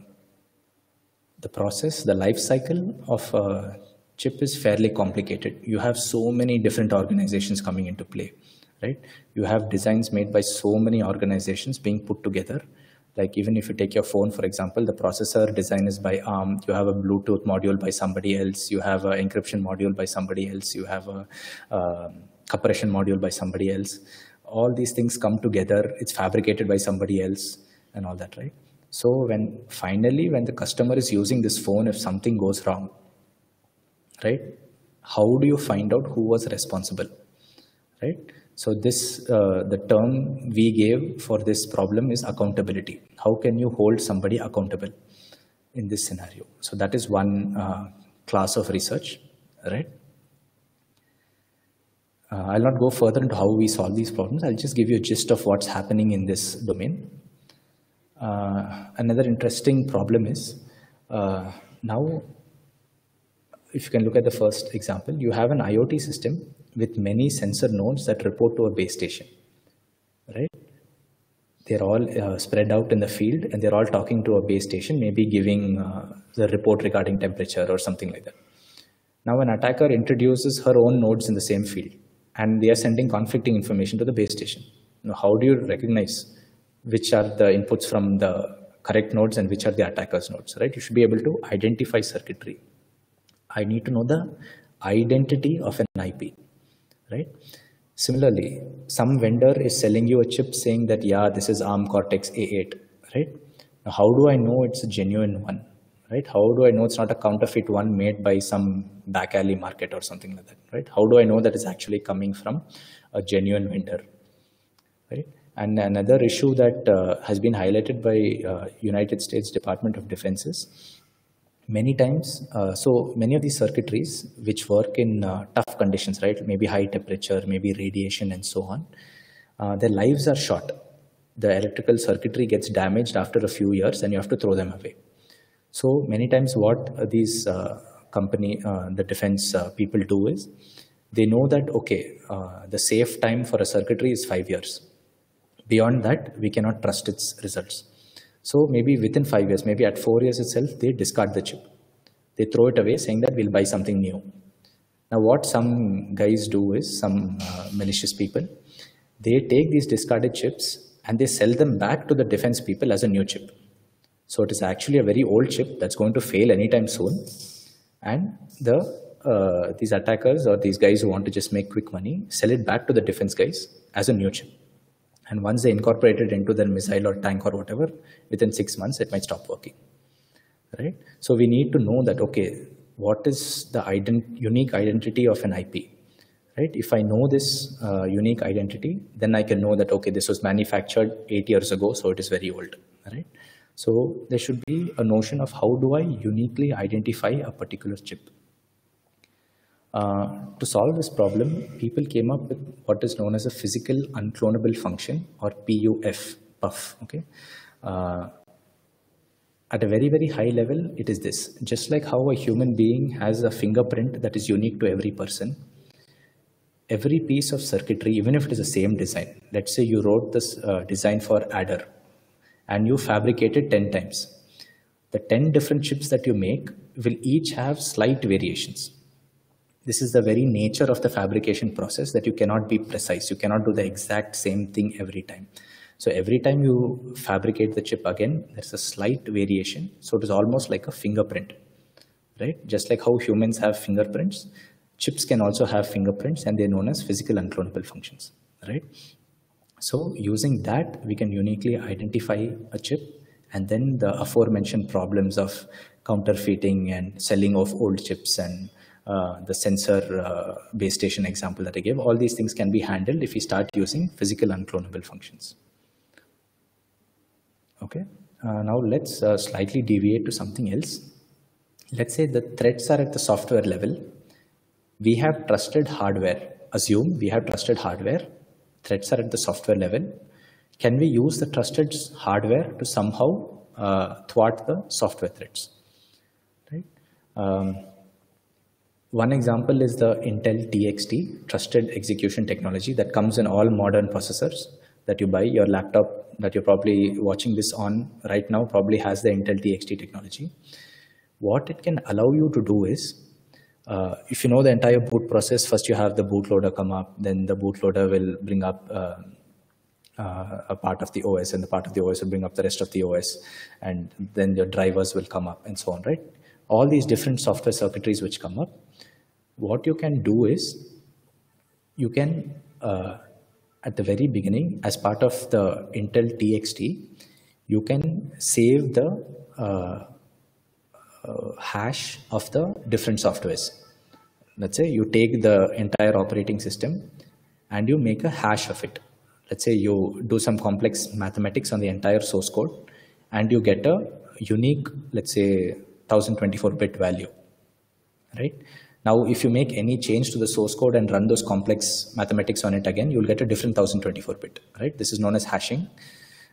process, the life cycle of a chip is fairly complicated. You have so many different organizations coming into play, right? You have designs made by so many organizations being put together. Like even if you take your phone, for example, the processor design is by ARM, you have a Bluetooth module by somebody else, you have an encryption module by somebody else, you have a compression module by somebody else. All these things come together, it's fabricated by somebody else and all that, right? So when the customer is using this phone, if something goes wrong, right, how do you find out who was responsible, right? So this, the term we gave for this problem is accountability. How can you hold somebody accountable in this scenario? So that is one class of research, right? I'll not go further into how we solve these problems. I'll just give you a gist of what's happening in this domain. Another interesting problem is, now, if you can look at the first example, you have an IoT system with many sensor nodes that report to a base station, right? They're all spread out in the field and they're all talking to a base station, maybe giving the report regarding temperature or something like that. Now an attacker introduces her own nodes in the same field and they are sending conflicting information to the base station. Now, how do you recognize which are the inputs from the correct nodes and which are the attacker's nodes, right? You should be able to identify circuitry. I need to know the identity of an IP, right? Similarly, some vendor is selling you a chip saying that, yeah, this is ARM Cortex A8, right? Now, how do I know it's a genuine one, right? How do I know it's not a counterfeit one made by some back alley market or something like that, right? How do I know that it's actually coming from a genuine vendor, right? And another issue that has been highlighted by United States Department of Defense is, many times, so many of these circuitries which work in tough conditions, right? Maybe high temperature, maybe radiation and so on, their lives are short. The electrical circuitry gets damaged after a few years and you have to throw them away. So many times what these the defense people do is, they know that, okay, the safe time for a circuitry is 5 years. Beyond that, we cannot trust its results. So maybe within 5 years, maybe at 4 years itself, they discard the chip. They throw it away saying that we'll buy something new. Now what some guys do is, some malicious people, they take these discarded chips and they sell them back to the defense people as a new chip. So it is actually a very old chip that's going to fail anytime soon. And these attackers or these guys who want to just make quick money, sell it back to the defense guys as a new chip. And once they incorporate it into their missile or tank or whatever, within 6 months, it might stop working, right? So we need to know that, okay, what is the unique identity of an IP, right? If I know this unique identity, then I can know that, okay, this was manufactured 8 years ago, so it is very old, right? So there should be a notion of how do I uniquely identify a particular chip. To solve this problem, people came up with what is known as a physical unclonable function, or PUF. Okay. At a very, very high level, it is this. Just like how a human being has a fingerprint that is unique to every person, every piece of circuitry, even if it is the same design, let's say you wrote this design for adder and you fabricated 10 times. The 10 different chips that you make will each have slight variations. This is the very nature of the fabrication process, that you cannot be precise. You cannot do the exact same thing every time. So every time you fabricate the chip again, there's a slight variation. So it is almost like a fingerprint, right? Just like how humans have fingerprints, chips can also have fingerprints, and they're known as physical unclonable functions, right? So using that, we can uniquely identify a chip, and then the aforementioned problems of counterfeiting and selling of old chips and the sensor base station example that I gave, all these things can be handled if we start using physical unclonable functions. Okay, now let's slightly deviate to something else. Let's say the threats are at the software level. We have trusted hardware. Assume we have trusted hardware. Threats are at the software level. Can we use the trusted hardware to somehow thwart the software threats? Right. One example is the Intel TXT, Trusted Execution Technology, that comes in all modern processors that you buy. Your laptop that you're probably watching this on right now probably has the Intel TXT technology. What it can allow you to do is, if you know the entire boot process, first you have the bootloader come up, then the bootloader will bring up a part of the OS, and the part of the OS will bring up the rest of the OS, and then your drivers will come up and so on, right? All these different software circuitries which come up, what you can do is, you can, at the very beginning, as part of the Intel TXT, you can save the hash of the different softwares. Let's say you take the entire operating system and you make a hash of it. Let's say you do some complex mathematics on the entire source code and you get a unique, let's say, 1024-bit value, right? Now, if you make any change to the source code and run those complex mathematics on it again, you'll get a different 1024-bit, right? This is known as hashing,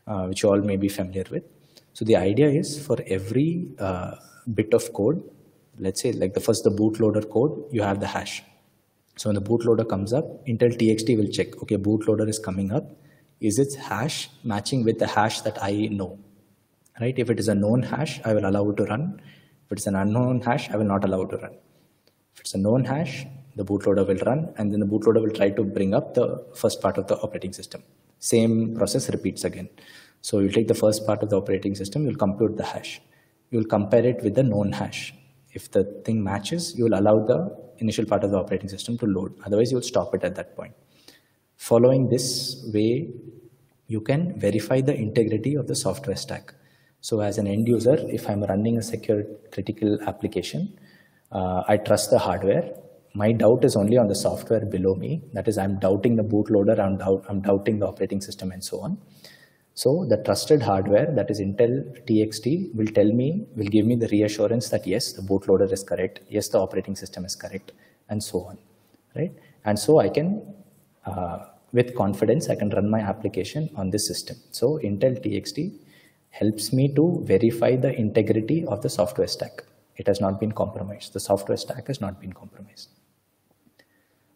which you all may be familiar with. So the idea is, for every bit of code, let's say like the bootloader code, you have the hash. So when the bootloader comes up, Intel TXT will check, okay, bootloader is coming up. Is its hash matching with the hash that I know, right? If it is a known hash, I will allow it to run. If it's an unknown hash, I will not allow it to run. If it's a known hash, the bootloader will run, and then the bootloader will try to bring up the first part of the operating system. Same process repeats again. So you'll take the first part of the operating system, you'll compute the hash. You'll compare it with the known hash. If the thing matches, you will allow the initial part of the operating system to load. Otherwise, you will stop it at that point. Following this way, you can verify the integrity of the software stack. So as an end user, if I'm running a secure critical application, I trust the hardware. My doubt is only on the software below me. That is, I'm doubting the bootloader, I'm doubting the operating system and so on. So the trusted hardware, that is Intel TXT, will give me the reassurance that yes, the bootloader is correct, yes, the operating system is correct, and so on, right? And so I can, with confidence, I can run my application on this system. So Intel TXT helps me to verify the integrity of the software stack. It has not been compromised. The software stack has not been compromised.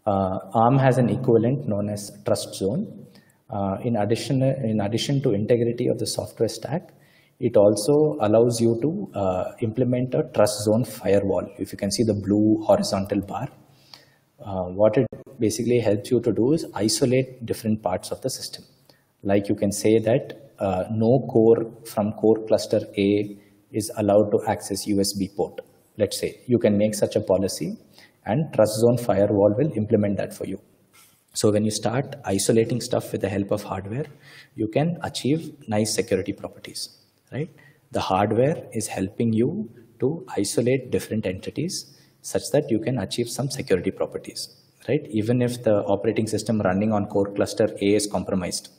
ARM has an equivalent known as Trust Zone. In addition to integrity of the software stack, it also allows you to implement a Trust Zone firewall. If you can see the blue horizontal bar, what it basically helps you to do is isolate different parts of the system. Like you can say that no core from core cluster A is allowed to access USB port. Let's say you can make such a policy, and Trust Zone firewall will implement that for you. So when you start isolating stuff with the help of hardware, you can achieve nice security properties, right? The hardware is helping you to isolate different entities such that you can achieve some security properties, right? Even if the operating system running on core cluster A is compromised,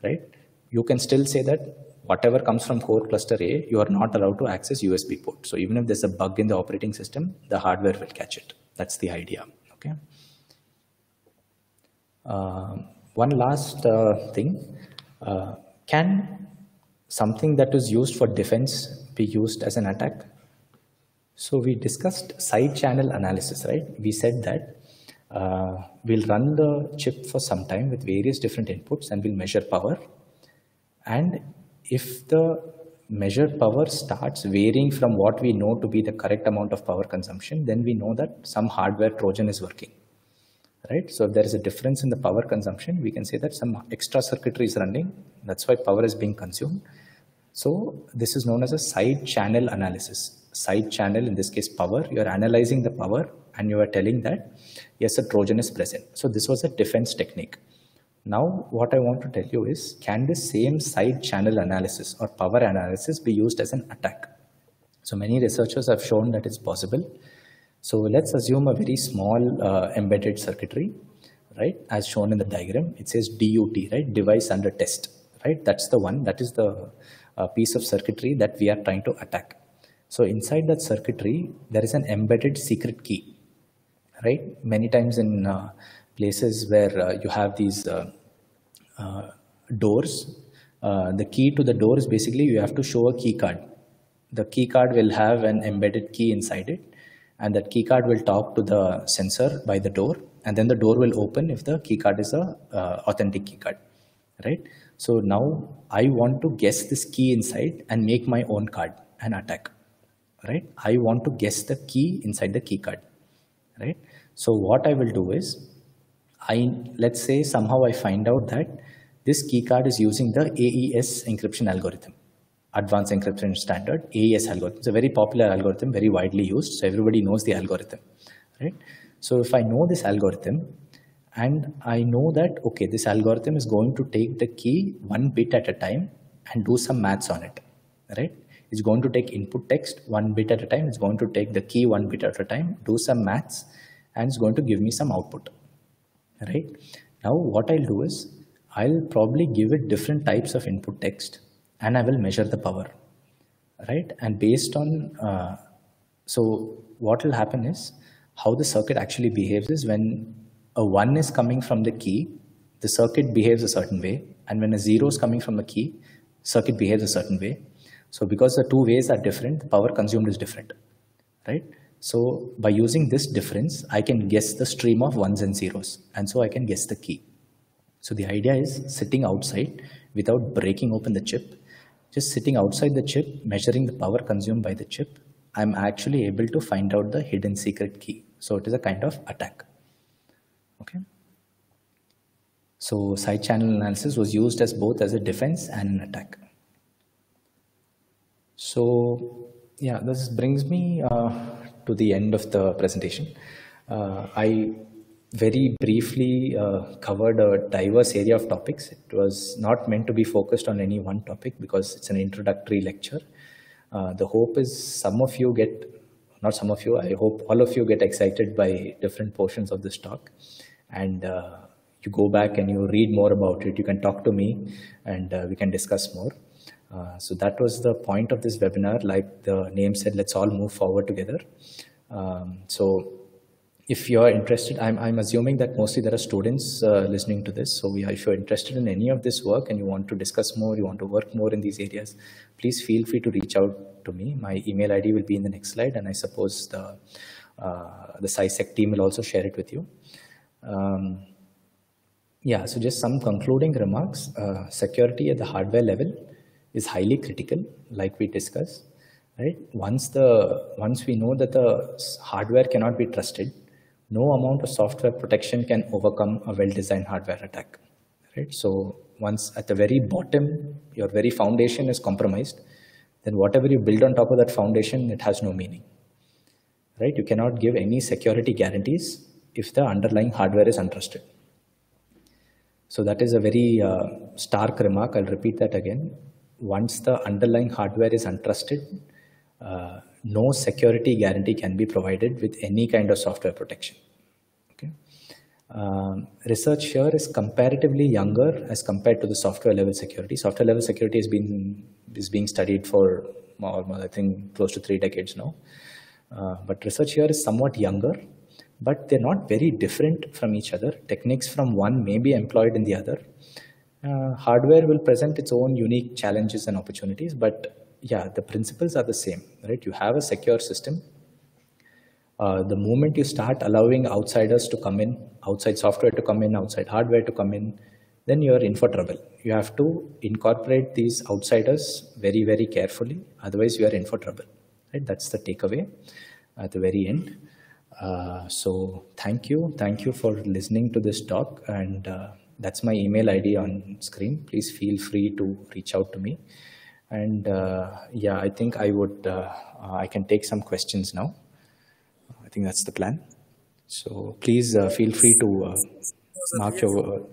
right? You can still say that whatever comes from core cluster A, you are not allowed to access USB port. So even if there's a bug in the operating system, the hardware will catch it. That's the idea, okay? One last thing, can something that is used for defense be used as an attack? So we discussed side channel analysis, right? We said that we'll run the chip for some time with various different inputs and we'll measure power. And if the measured power starts varying from what we know to be the correct amount of power consumption, then we know that some hardware Trojan is working. Right? So if there is a difference in the power consumption, we can say that some extra circuitry is running. That's why power is being consumed. So this is known as a side channel analysis. Side channel, in this case power, you are analyzing the power and you are telling that yes, a Trojan is present. So this was a defense technique. Now what I want to tell you is, can this same side channel analysis or power analysis be used as an attack? So many researchers have shown that it's possible. So let's assume a very small embedded circuitry, right? As shown in the diagram, it says DUT, right? Device under test, right? That's the one, that is the piece of circuitry that we are trying to attack. So inside that circuitry, there is an embedded secret key, right? Many times in places where you have these doors, the key to the door is basically you have to show a key card. The key card will have an embedded key inside it, and that key card will talk to the sensor by the door, and then the door will open if the key card is a authentic key card, right? So now I want to guess this key inside and make my own card and attack, right? I want to guess the key inside the key card, right? So what I will do is, let's say somehow I find out that this key card is using the AES encryption algorithm. Advanced Encryption Standard, AES algorithm. It's a very popular algorithm, very widely used, so everybody knows the algorithm, right? So if I know this algorithm and I know that, okay, this algorithm is going to take the key one bit at a time and do some maths on it, right? It's going to take input text one bit at a time, it's going to take the key one bit at a time, do some maths, and it's going to give me some output, right? Now what I'll do is, I'll probably give it different types of input text and I will measure the power, right? And based on, so what will happen is, how the circuit actually behaves is, when a 1 is coming from the key, the circuit behaves a certain way, and when a 0 is coming from the key, circuit behaves a certain way. So because the two ways are different, the power consumed is different, right? So by using this difference, I can guess the stream of ones and zeros, and so I can guess the key. So the idea is, sitting outside without breaking open the chip, just sitting outside the chip, measuring the power consumed by the chip, I'm actually able to find out the hidden secret key. So it is a kind of attack, okay? So side channel analysis was used as both as a defense and an attack. So yeah, this brings me to the end of the presentation. I very briefly covered a diverse area of topics. It was not meant to be focused on any one topic because it's an introductory lecture. The hope is some of you get, not some of you, I hope all of you get excited by different portions of this talk, and you go back and you read more about it, you can talk to me and we can discuss more. So that was the point of this webinar. Like the name said, let's all move forward together. So if you're interested, I'm assuming that mostly there are students listening to this. So if you're interested in any of this work and you want to discuss more, you want to work more in these areas, please feel free to reach out to me. My email ID will be in the next slide, and I suppose the SciSec team will also share it with you. Yeah, so just some concluding remarks. Security at the hardware level is highly critical, like we discussed. Right? Once we know that the hardware cannot be trusted, no amount of software protection can overcome a well-designed hardware attack. Right? So once at the very bottom, your very foundation is compromised, then whatever you build on top of that foundation, it has no meaning. Right? You cannot give any security guarantees if the underlying hardware is untrusted. So that is a very stark remark. I'll repeat that again. Once the underlying hardware is untrusted, no security guarantee can be provided with any kind of software protection. Okay. Research here is comparatively younger as compared to the software level security. Software level security is being studied for I think close to 3 decades now. But research here is somewhat younger, but they're not very different from each other. Techniques from one may be employed in the other. Hardware will present its own unique challenges and opportunities, but yeah, the principles are the same, right? You have a secure system. The moment you start allowing outsiders to come in, outside software to come in, outside hardware to come in, then you're in for trouble. You have to incorporate these outsiders very, very carefully. Otherwise, you are in for trouble, right? That's the takeaway at the very end. So thank you. Thank you for listening to this talk. And that's my email ID on screen. Please feel free to reach out to me. And yeah, I think I can take some questions now. I think that's the plan. So please feel free to mark your...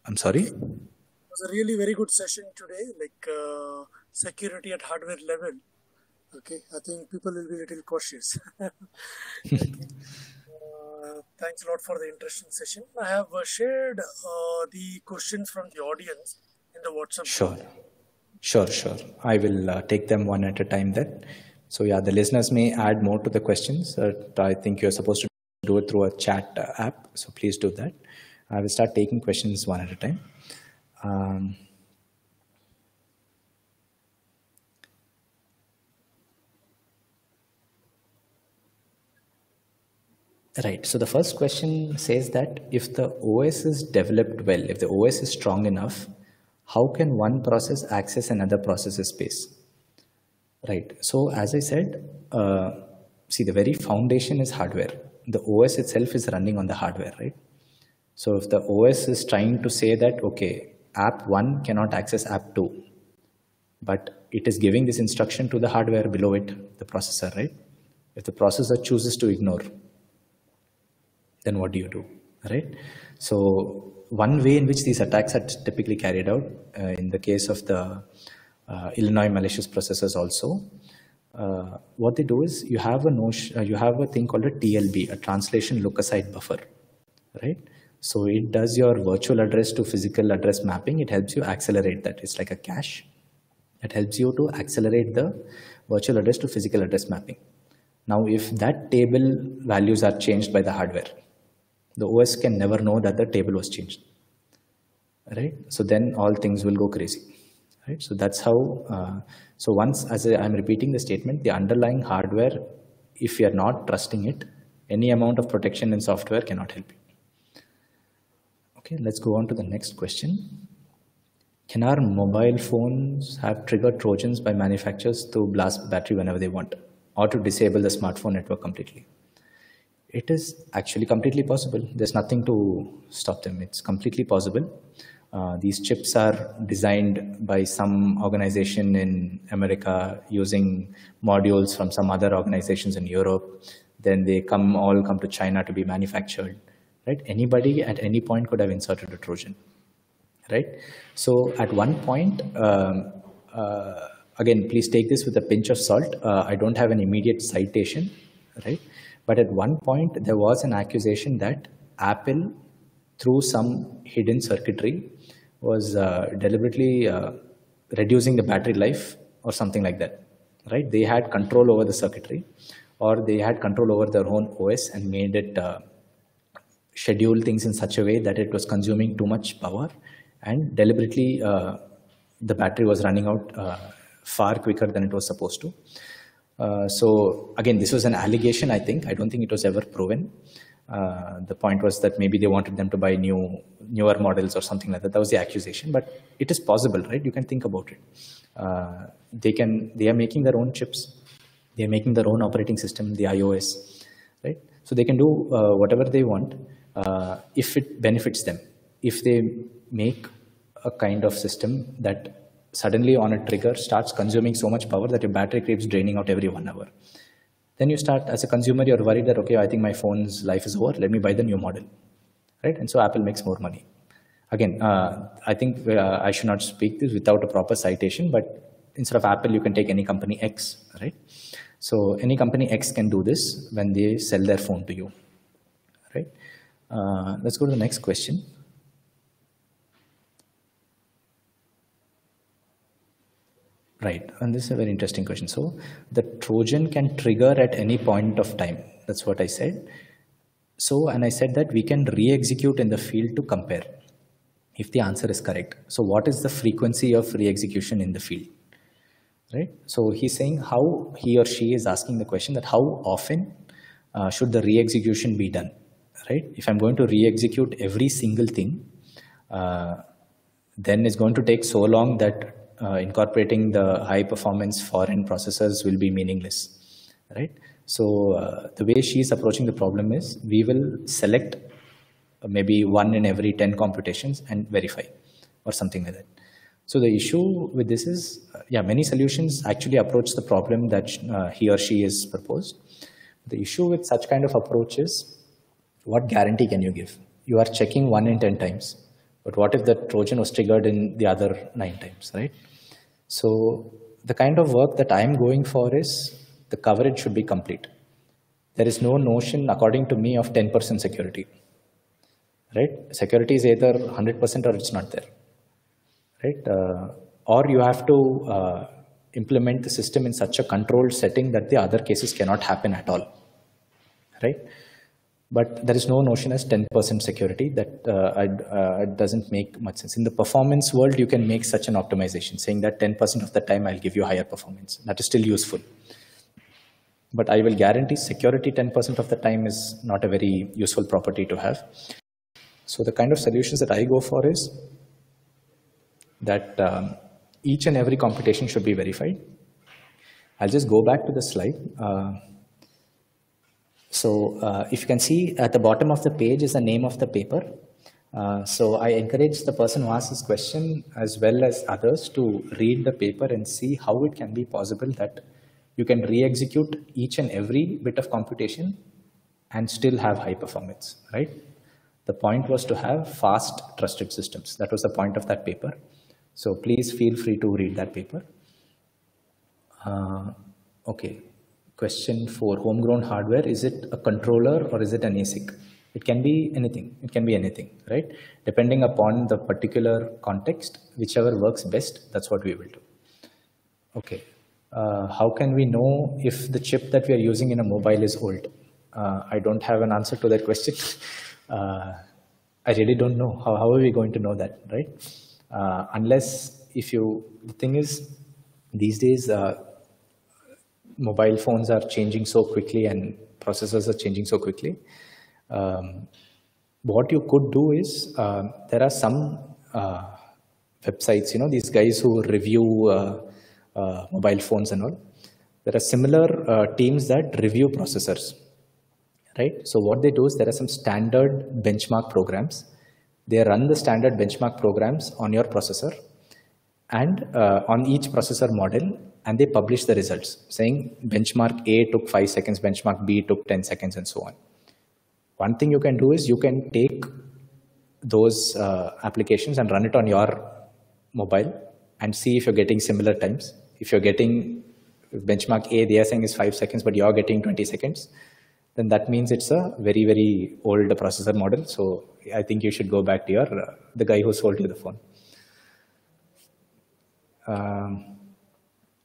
I'm sorry? It was a really very good session today, like security at hardware level. Okay, I think people will be a little cautious. Thanks a lot for the interesting session. I have shared the questions from the audience in the WhatsApp. Sure. I will take them one at a time then. So yeah, the listeners may add more to the questions. I think you're supposed to do it through a chat app. So please do that. I will start taking questions one at a time. Right. So the first question says that if the OS is developed well, if the OS is strong enough, how can one process access another process's space? Right. So as I said, see, the very foundation is hardware. The OS itself is running on the hardware, right? So if the OS is trying to say that, okay, app 1 cannot access app 2, but it is giving this instruction to the hardware below it, the processor, right? If the processor chooses to ignore, then what do you do, right? So one way in which these attacks are typically carried out, in the case of the Illinois malicious processors also, what they do is you have a thing called a TLB, a translation look-aside buffer, right? So it does your virtual address to physical address mapping. It helps you accelerate that. It's like a cache. It helps you to accelerate the virtual address to physical address mapping. Now, if that table values are changed by the hardware, the OS can never know that the table was changed, right? So then all things will go crazy, right? So that's how, so once, as I'm repeating the statement, the underlying hardware, if you're not trusting it, any amount of protection in software cannot help you. Okay, let's go on to the next question. Can our mobile phones have triggered Trojans by manufacturers to blast battery whenever they want, or to disable the smartphone network completely? It is actually completely possible. There's nothing to stop them. It's completely possible. These chips are designed by some organization in America using modules from some other organizations in Europe. Then they all come to China to be manufactured, right? Anybody at any point could have inserted a Trojan, right? So at one point, again, please take this with a pinch of salt. I don't have an immediate citation, right? But at one point, there was an accusation that Apple, through some hidden circuitry, was deliberately reducing the battery life or something like that, right? They had control over the circuitry, or they had control over their own OS and made it schedule things in such a way that it was consuming too much power, and deliberately the battery was running out far quicker than it was supposed to. So again, this was an allegation, I think. I don't think it was ever proven. The point was that maybe they wanted them to buy newer models or something like that. That was the accusation, but it is possible, right? You can think about it. They are making their own chips. They are making their own operating system, the iOS, right? So they can do whatever they want if it benefits them. If they make a kind of system that suddenly on a trigger starts consuming so much power that your battery keeps draining out every 1 hour, then you start, as a consumer, you're worried that, okay, I think my phone's life is over, let me buy the new model, right? And so Apple makes more money. Again, I think I should not speak this without a proper citation, but instead of Apple, you can take any company X, right? So any company X can do this when they sell their phone to you, right? Let's go to the next question. Right, and this is a very interesting question. So the Trojan can trigger at any point of time. That's what I said. So, and I said that we can re-execute in the field to compare if the answer is correct. So what is the frequency of re-execution in the field, right? So he's saying how he or she is asking the question that how often should the re-execution be done, right? If I'm going to re-execute every single thing, then it's going to take so long that incorporating the high performance foreign processors will be meaningless, right? So the way she's approaching the problem is we will select maybe 1 in every 10 computations and verify or something like that. So the issue with this is, yeah, many solutions actually approach the problem that he or she is proposed. The issue with such kind of approach is, what guarantee can you give? You are checking 1 in 10 times, but what if the Trojan was triggered in the other 9 times, right? So the kind of work that I'm going for is the coverage should be complete. There is no notion, according to me, of 10% security, right? Security is either 100% or it's not there, right? Or you have to implement the system in such a controlled setting that the other cases cannot happen at all, right? But there is no notion as 10% security. That it doesn't make much sense. In the performance world, you can make such an optimization, saying that 10% of the time I'll give you higher performance. That is still useful. But I will guarantee security 10% of the time is not a very useful property to have. So the kind of solutions that I go for is that each and every computation should be verified. I'll just go back to the slide. So if you can see at the bottom of the page is the name of the paper. So I encourage the person who asks this question as well as others to read the paper and see how it can be possible that you can re-execute each and every bit of computation and still have high performance, right? The point was to have fast, trusted systems. That was the point of that paper. So please feel free to read that paper. Okay. Question 4, homegrown hardware, is it a controller or is it an ASIC? It can be anything. It can be anything, right? Depending upon the particular context, whichever works best, that's what we will do. Okay. How can we know if the chip that we are using in a mobile is old? I don't have an answer to that question. I really don't know. How are we going to know that, right? Unless the thing is, these days, mobile phones are changing so quickly and processors are changing so quickly. What you could do is, there are some websites, these guys who review mobile phones and all. There are similar teams that review processors, right? So what they do is there are some standard benchmark programs. They run the standard benchmark programs on your processor and on each processor model, and they publish the results saying benchmark A took 5 seconds, benchmark B took 10 seconds, and so on. One thing you can do is you can take those applications and run it on your mobile and see if you're getting similar times. If you're getting benchmark A, they are saying is 5 seconds, but you're getting 20 seconds, then that means it's a very, very old processor model. So I think you should go back to your the guy who sold you the phone.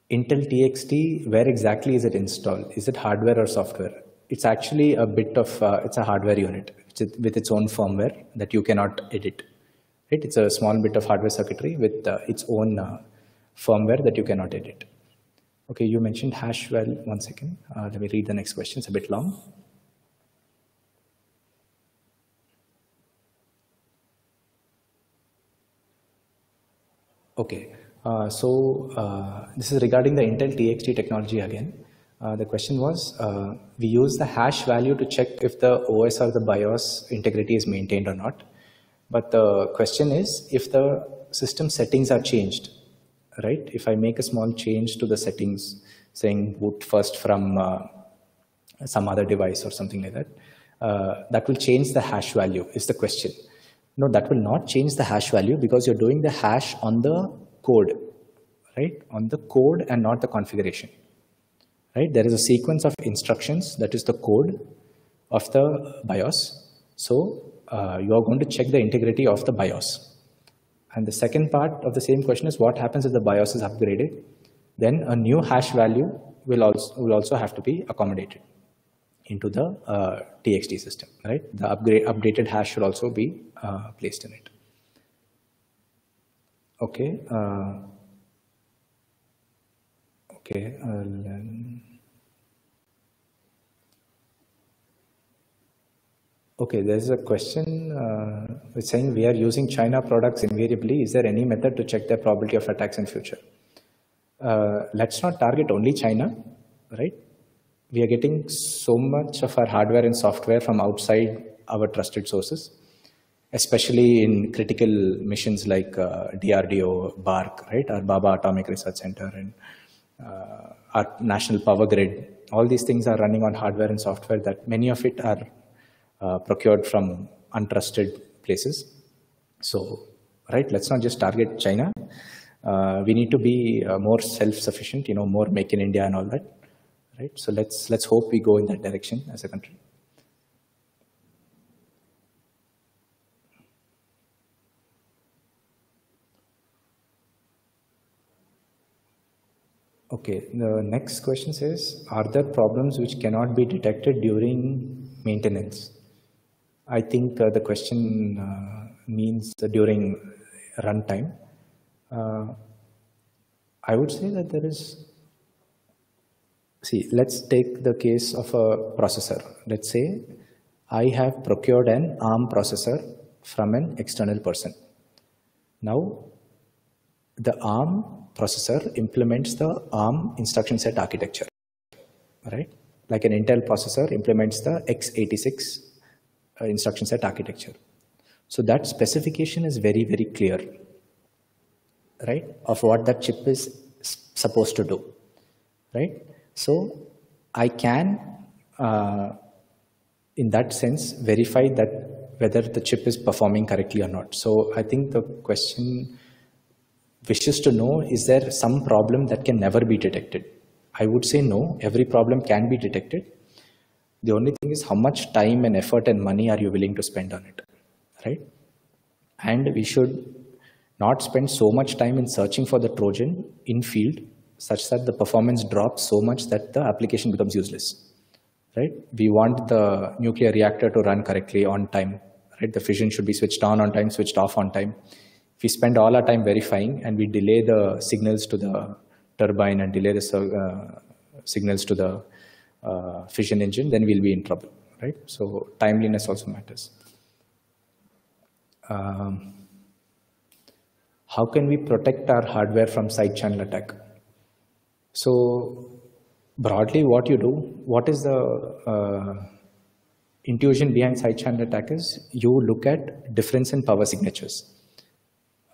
Intel TXT, where exactly is it installed? Is it hardware or software? It's actually a bit of, it's a hardware unit with its own firmware that you cannot edit. Right? It's a small bit of hardware circuitry with its own firmware that you cannot edit. Okay, you mentioned hash value. One second. Let me read the next question. It's a bit long. Okay, this is regarding the Intel TXT technology again. The question was, we use the hash value to check if the OS or the BIOS integrity is maintained or not. But the question is, if the system settings are changed, right? If I make a small change to the settings, saying boot first from some other device or something like that, that will change the hash value, is the question. No, that will not change the hash value because you're doing the hash on the code, right? On the code and not the configuration, right? There is a sequence of instructions, that is the code of the BIOS. So you are going to check the integrity of the BIOS. And the second part of the same question is, what happens if the BIOS is upgraded? Then a new hash value will also have to be accommodated into the TXT system, right? The updated hash should also be placed in it. Okay. Okay, there's a question it's saying we are using China products invariably. Is there any method to check the probability of attacks in future? Let's not target only China, right? We are getting so much of our hardware and software from outside our trusted sources, especially in critical missions like DRDO, BARC, right? Our Baba Atomic Research Center and our national power grid. All these things are running on hardware and software that many of it are procured from untrusted places. So, right, let's not just target China. We need to be more self-sufficient, more make in India and all that, right? So let's hope we go in that direction as a country. Okay, the next question says, are there problems which cannot be detected during maintenance? I think the question means during runtime. I would say that there is, see, let's take the case of a processor. Let's say I have procured an ARM processor from an external person. Now, the ARM processor implements the ARM instruction set architecture, right? Like an Intel processor implements the x86 instruction set architecture. So that specification is very, very clear, right, of what that chip is supposed to do, right? So I can, in that sense, verify that whether the chip is performing correctly or not. So I think the question wishes to know, is there some problem that can never be detected? I would say no, every problem can be detected. The only thing is how much time and effort and money are you willing to spend on it, right? And we should not spend so much time in searching for the Trojan in field such that the performance drops so much that the application becomes useless, right? We want the nuclear reactor to run correctly on time, right? The fission should be switched on time, switched off on time. If we spend all our time verifying and we delay the signals to the turbine and delay the signals to the fission engine, then we'll be in trouble, right? So timeliness also matters. How can we protect our hardware from side channel attack? So broadly what you do, what is the intuition behind side channel attack is you look at difference in power signatures.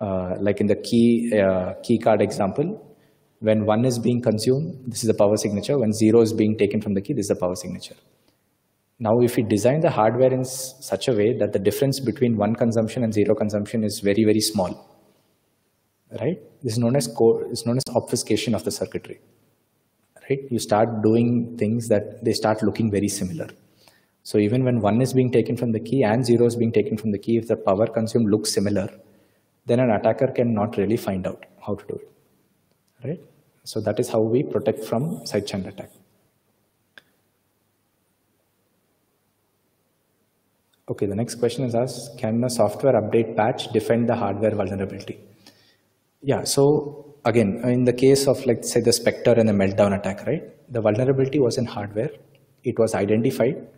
Like in the key card example, when 1 is being consumed, this is the power signature. When 0 is being taken from the key, this is the power signature. Now, if we design the hardware in such a way that the difference between 1 consumption and 0 consumption is very, very small, right? This is known as obfuscation of the circuitry, right? You start doing things that they start looking very similar. So even when 1 is being taken from the key and 0 is being taken from the key, if the power consumed looks similar, then an attacker can not really find out how to do it, right? So that is how we protect from side channel attack. Okay, the next question is asked, can a software update patch defend the hardware vulnerability? Yeah, so again, in the case of, like, say, the Spectre and the Meltdown attack, right? The vulnerability was in hardware. It was identified.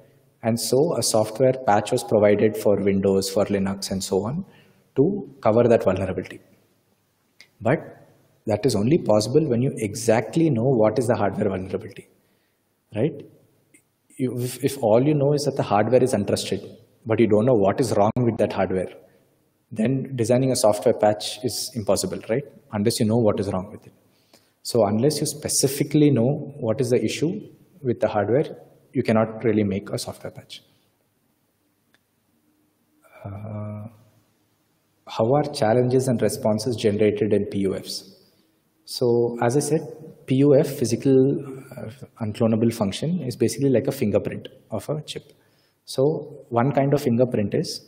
And so a software patch was provided for Windows, for Linux, and so on to cover that vulnerability. But that is only possible when you exactly know what is the hardware vulnerability, right? If all you know is that the hardware is untrusted, but you don't know what is wrong with that hardware, then designing a software patch is impossible, right? Unless you know what is wrong with it. So unless you specifically know what is the issue with the hardware, you cannot really make a software patch. How are challenges and responses generated in PUFs? So as I said, PUF, physical unclonable function, is basically like a fingerprint of a chip. So one kind of fingerprint is,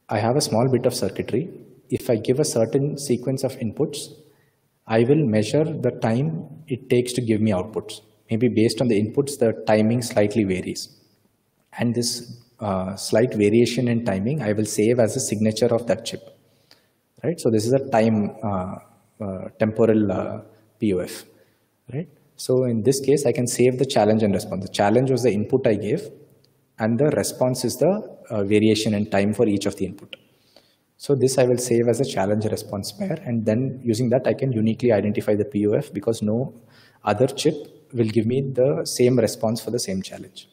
I have a small bit of circuitry. If I give a certain sequence of inputs, I will measure the time it takes to give me outputs. Maybe based on the inputs, the timing slightly varies. And this slight variation in timing, I will save as a signature of that chip, right? So this is a time temporal PUF, right? So in this case, I can save the challenge and response. The challenge was the input I gave, and the response is the variation in time for each of the input. So this I will save as a challenge response pair, and then using that I can uniquely identify the PUF, because no other chip will give me the same response for the same challenge.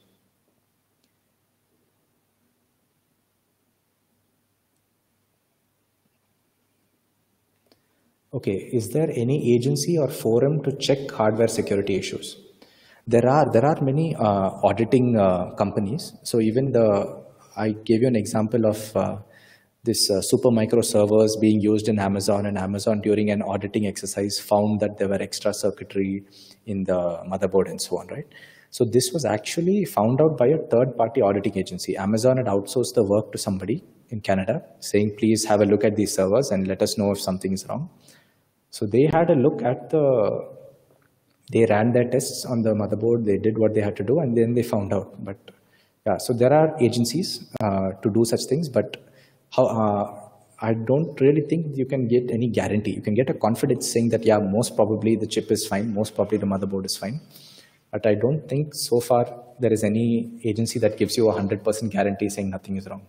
Okay, is there any agency or forum to check hardware security issues? There are many auditing companies. So even I gave you an example of this Supermicro servers being used in Amazon, and Amazon during an auditing exercise found that there were extra circuitry in the motherboard and so on, right? So this was actually found out by a third-party auditing agency. Amazon had outsourced the work to somebody in Canada, saying, please have a look at these servers and let us know if something is wrong. So they had a look at they ran their tests on the motherboard, they did what they had to do, and then they found out. But yeah, so there are agencies to do such things, but I don't really think you can get any guarantee. You can get a confidence saying that, yeah, most probably the chip is fine, most probably the motherboard is fine. But I don't think so far there is any agency that gives you a 100% guarantee saying nothing is wrong.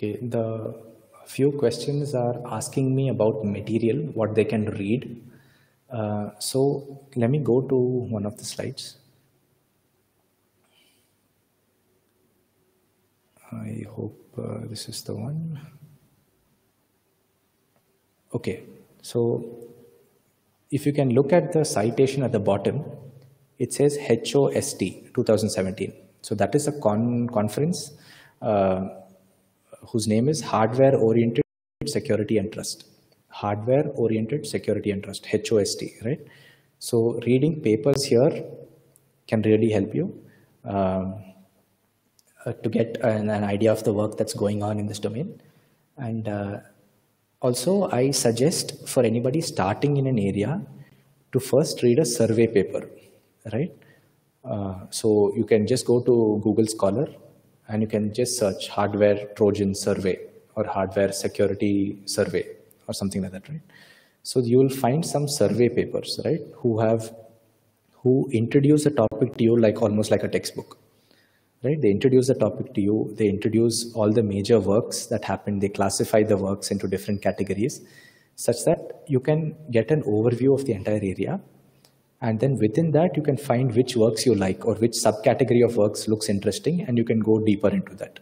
Okay, the few questions are asking me about material, what they can read. So let me go to one of the slides. I hope this is the one. Okay, so if you can look at the citation at the bottom, it says HOST 2017. So that is a conference whose name is Hardware Oriented Security and Trust. Hardware Oriented Security and Trust, HOST, right? So reading papers here can really help you to get an idea of the work that's going on in this domain. And also, I suggest for anybody starting in an area to first read a survey paper, right? So you can just go to Google Scholar and you can just search hardware Trojan survey or hardware security survey or something like that, right? So you will find some survey papers, right, who introduce the topic to you like almost like a textbook, right? They introduce the topic to you, they introduce all the major works that happened, they classify the works into different categories. such that you can get an overview of the entire area. And then within that, you can find which works you like or which subcategory of works looks interesting, and you can go deeper into that.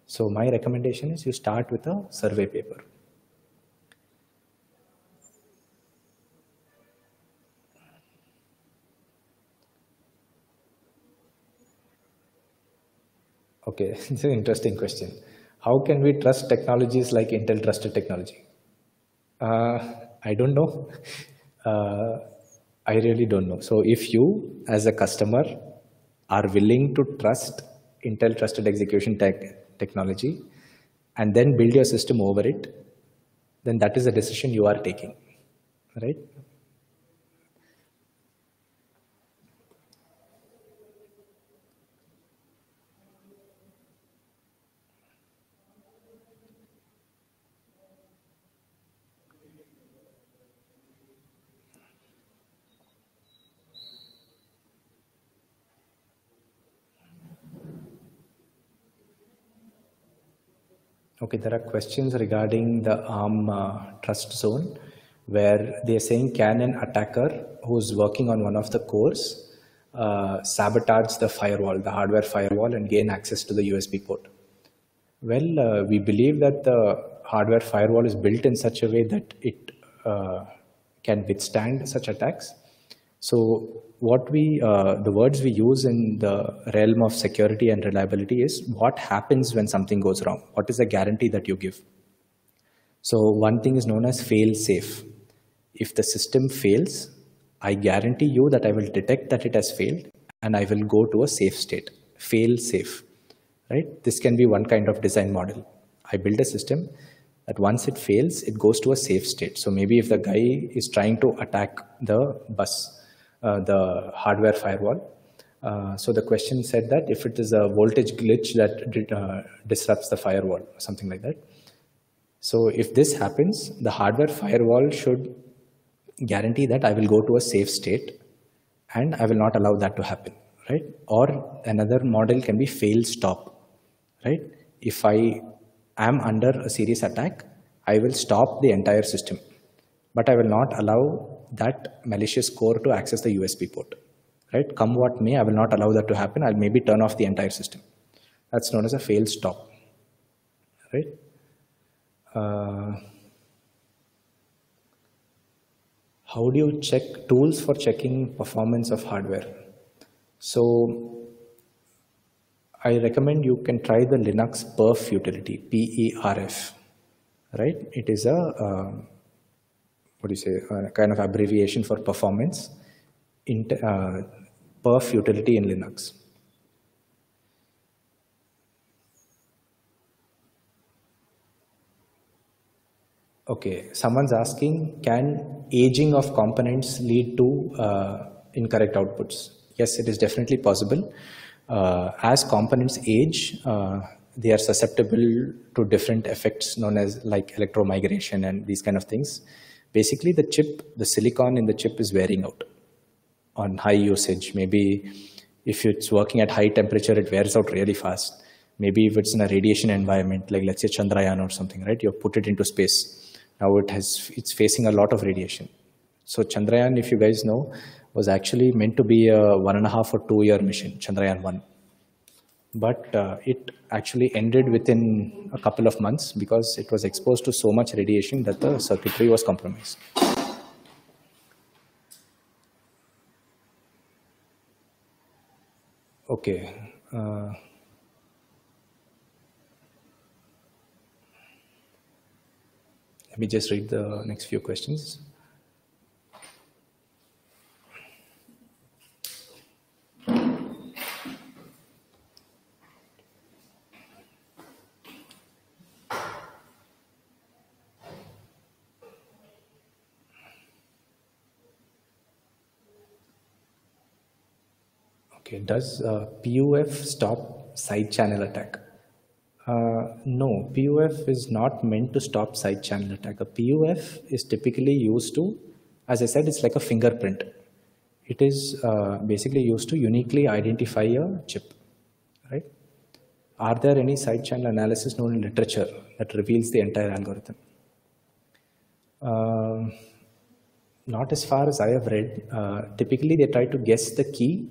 So my recommendation is you start with a survey paper. Okay, it's an interesting question. How can we trust technologies like Intel trusted technology? I don't know. I really don't know. So if you, as a customer, are willing to trust Intel trusted execution technology and then build your system over it, then that is a decision you are taking, right? Okay, there are questions regarding the ARM trust zone, where they are saying, can an attacker who's working on one of the cores sabotage the firewall, the hardware firewall, and gain access to the USB port? Well, we believe that the hardware firewall is built in such a way that it can withstand such attacks. So what the words we use in the realm of security and reliability is what happens when something goes wrong? What is the guarantee that you give? So one thing is known as fail safe. If the system fails, I guarantee you that I will detect that it has failed and I will go to a safe state, fail safe, right? This can be one kind of design model. I build a system that once it fails, it goes to a safe state. So maybe if the guy is trying to attack the bus, the hardware firewall. So the question said that if it is a voltage glitch that disrupts the firewall, something like that. So if this happens, the hardware firewall should guarantee that I will go to a safe state and I will not allow that to happen, right? Or another model can be fail stop, right? If I am under a serious attack, I will stop the entire system, but I will not allow that malicious core to access the USB port, right? Come what may, I will not allow that to happen. I'll maybe turn off the entire system. That's known as a fail stop, right? How do you check tools for checking performance of hardware? So I recommend you can try the Linux perf utility, PERF, right? It is a what do you say, kind of abbreviation for performance, perf utility in Linux. Okay, someone's asking, can aging of components lead to incorrect outputs? Yes, it is definitely possible. As components age, they are susceptible to different effects known as like electromigration and these kind of things. Basically, the chip, the silicon in the chip is wearing out on high usage. Maybe if it's working at high temperature, it wears out really fast. Maybe if it's in a radiation environment, like let's say Chandrayaan or something, right? You put it into space. Now it's facing a lot of radiation. So Chandrayaan, if you guys know, was actually meant to be a 1.5 or 2 year mission, Chandrayaan 1. But it actually ended within a couple of months because it was exposed to so much radiation that the circuitry was compromised. Okay. Let me just read the next few questions. Okay, does PUF stop side channel attack? No, PUF is not meant to stop side channel attack. A PUF is typically used to, as I said, it's like a fingerprint. It is basically used to uniquely identify a chip, right? Are there any side channel analysis known in literature that reveals the entire algorithm? Um, Not as far as I have read. Typically, they try to guess the key,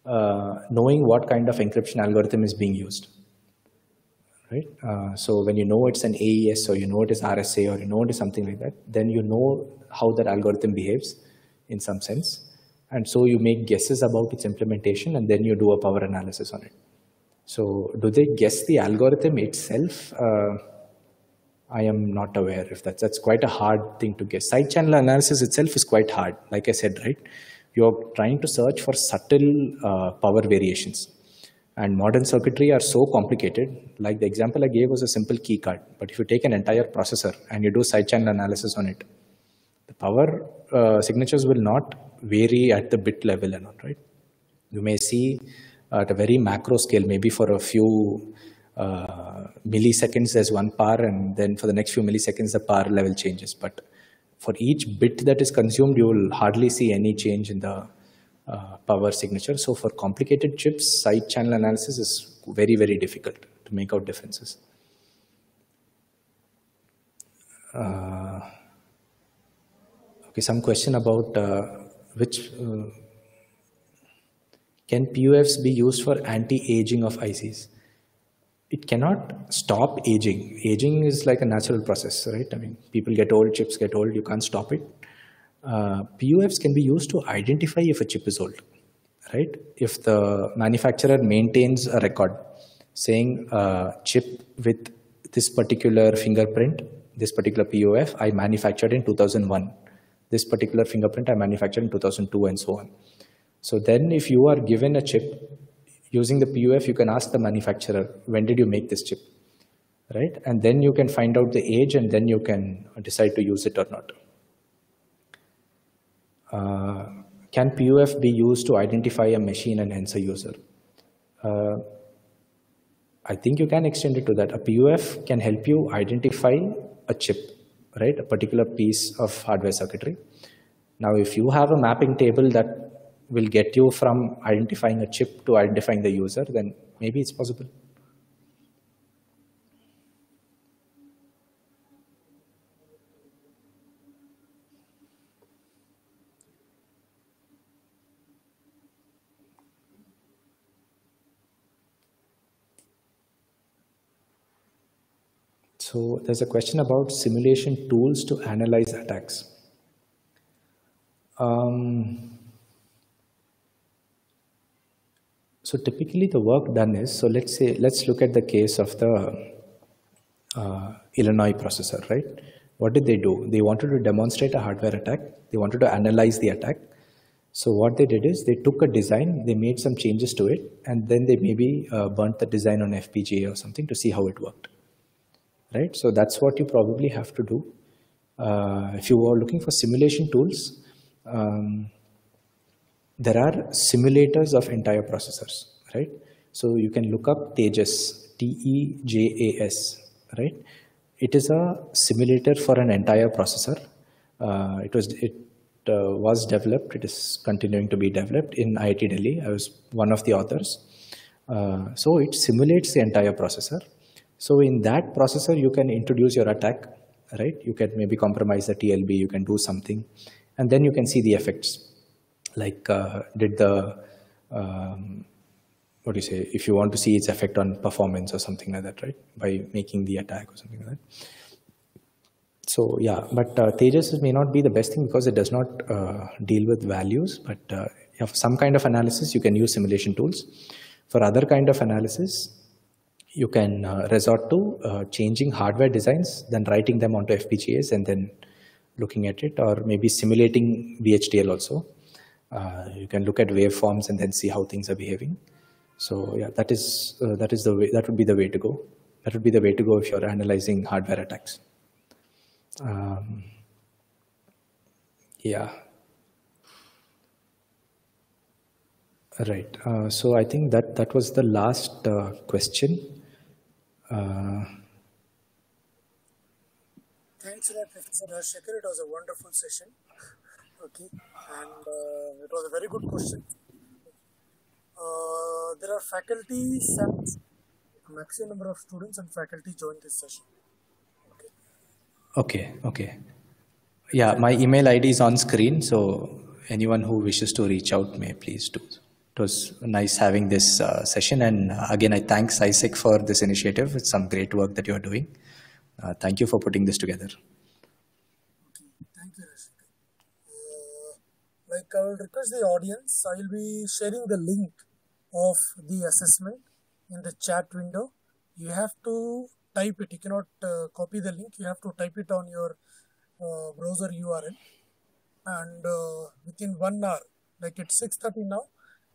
knowing what kind of encryption algorithm is being used. Right? So when you know it's an AES, or you know it is RSA, or you know it is something like that, then you know how that algorithm behaves in some sense. And so you make guesses about its implementation, and then you do a power analysis on it. So do they guess the algorithm itself? I am not aware if that's quite a hard thing to guess. Side channel analysis itself is quite hard. Like I said, right? You're trying to search for subtle power variations. And modern circuitry are so complicated. Like the example I gave was a simple key card. But if you take an entire processor and you do side channel analysis on it, the power signatures will not vary at the bit level and all, right? You may see at a very macro scale, maybe for a few milliseconds, there's one power, and then for the next few milliseconds, the power level changes. But for each bit that is consumed, you will hardly see any change in the power signature. So for complicated chips, side channel analysis is very, very difficult to make out differences. Okay, some question about which can PUFs be used for anti-aging of ICs? It cannot stop aging. Aging is like a natural process, right? I mean, people get old, chips get old, you can't stop it. PUFs can be used to identify if a chip is old, right? If the manufacturer maintains a record saying chip with this particular fingerprint, this particular PUF, I manufactured in 2001. This particular fingerprint I manufactured in 2002 and so on. So then if you are given a chip, using the PUF, you can ask the manufacturer, when did you make this chip, right? And then you can find out the age, and then you can decide to use it or not. Can PUF be used to identify a machine and hence a user? I think you can extend it to that. A PUF can help you identify a chip, right? A particular piece of hardware circuitry. Now, if you have a mapping table that will get you from identifying a chip to identifying the user, then maybe it's possible. So there's a question about simulation tools to analyze attacks. So typically the work done is, so let's look at the case of the Illinois processor, right? What did they do? They wanted to demonstrate a hardware attack. They wanted to analyze the attack. So what they did is they took a design, they made some changes to it, and then they maybe burnt the design on FPGA or something to see how it worked, right? So that's what you probably have to do. If you are looking for simulation tools, there are simulators of entire processors, right? So you can look up Tejas, TEJAS, right? It is a simulator for an entire processor. It was developed, it is continuing to be developed in IIT Delhi. I was one of the authors. So it simulates the entire processor. So in that processor, you can introduce your attack, right? You can maybe compromise the TLB, you can do something, and then you can see the effects. Like did the, what do you say, if you want to see its effect on performance or something like that, right? By making the attack or something like that. So yeah, but Tejas may not be the best thing because it does not deal with values, but for some kind of analysis, you can use simulation tools. For other kind of analysis, you can resort to changing hardware designs, then writing them onto FPGAs and then looking at it, or maybe simulating VHDL also. You can look at waveforms and then see how things are behaving. So yeah, that is the way. That would be the way to go. That would be the way to go if you're analyzing hardware attacks. Yeah. Right. So I think that was the last question. Thanks a lot, Professor Harshekar. It was a wonderful session. Okay, and it was a very good question. There are faculty, a maximum number of students and faculty joined this session. Okay. Yeah, my email ID is on screen, so anyone who wishes to reach out may please do. It was nice having this session, and again, I thank SciSec for this initiative. It's some great work that you are doing. Thank you for putting this together. Thank you, Rashika. Like I will request the audience, I will be sharing the link of the assessment in the chat window. You have to type it. You cannot copy the link. You have to type it on your browser URL. And within 1 hour, like it's 6:30 now,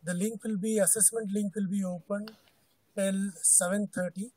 the link will be, assessment link will be open till 7:30.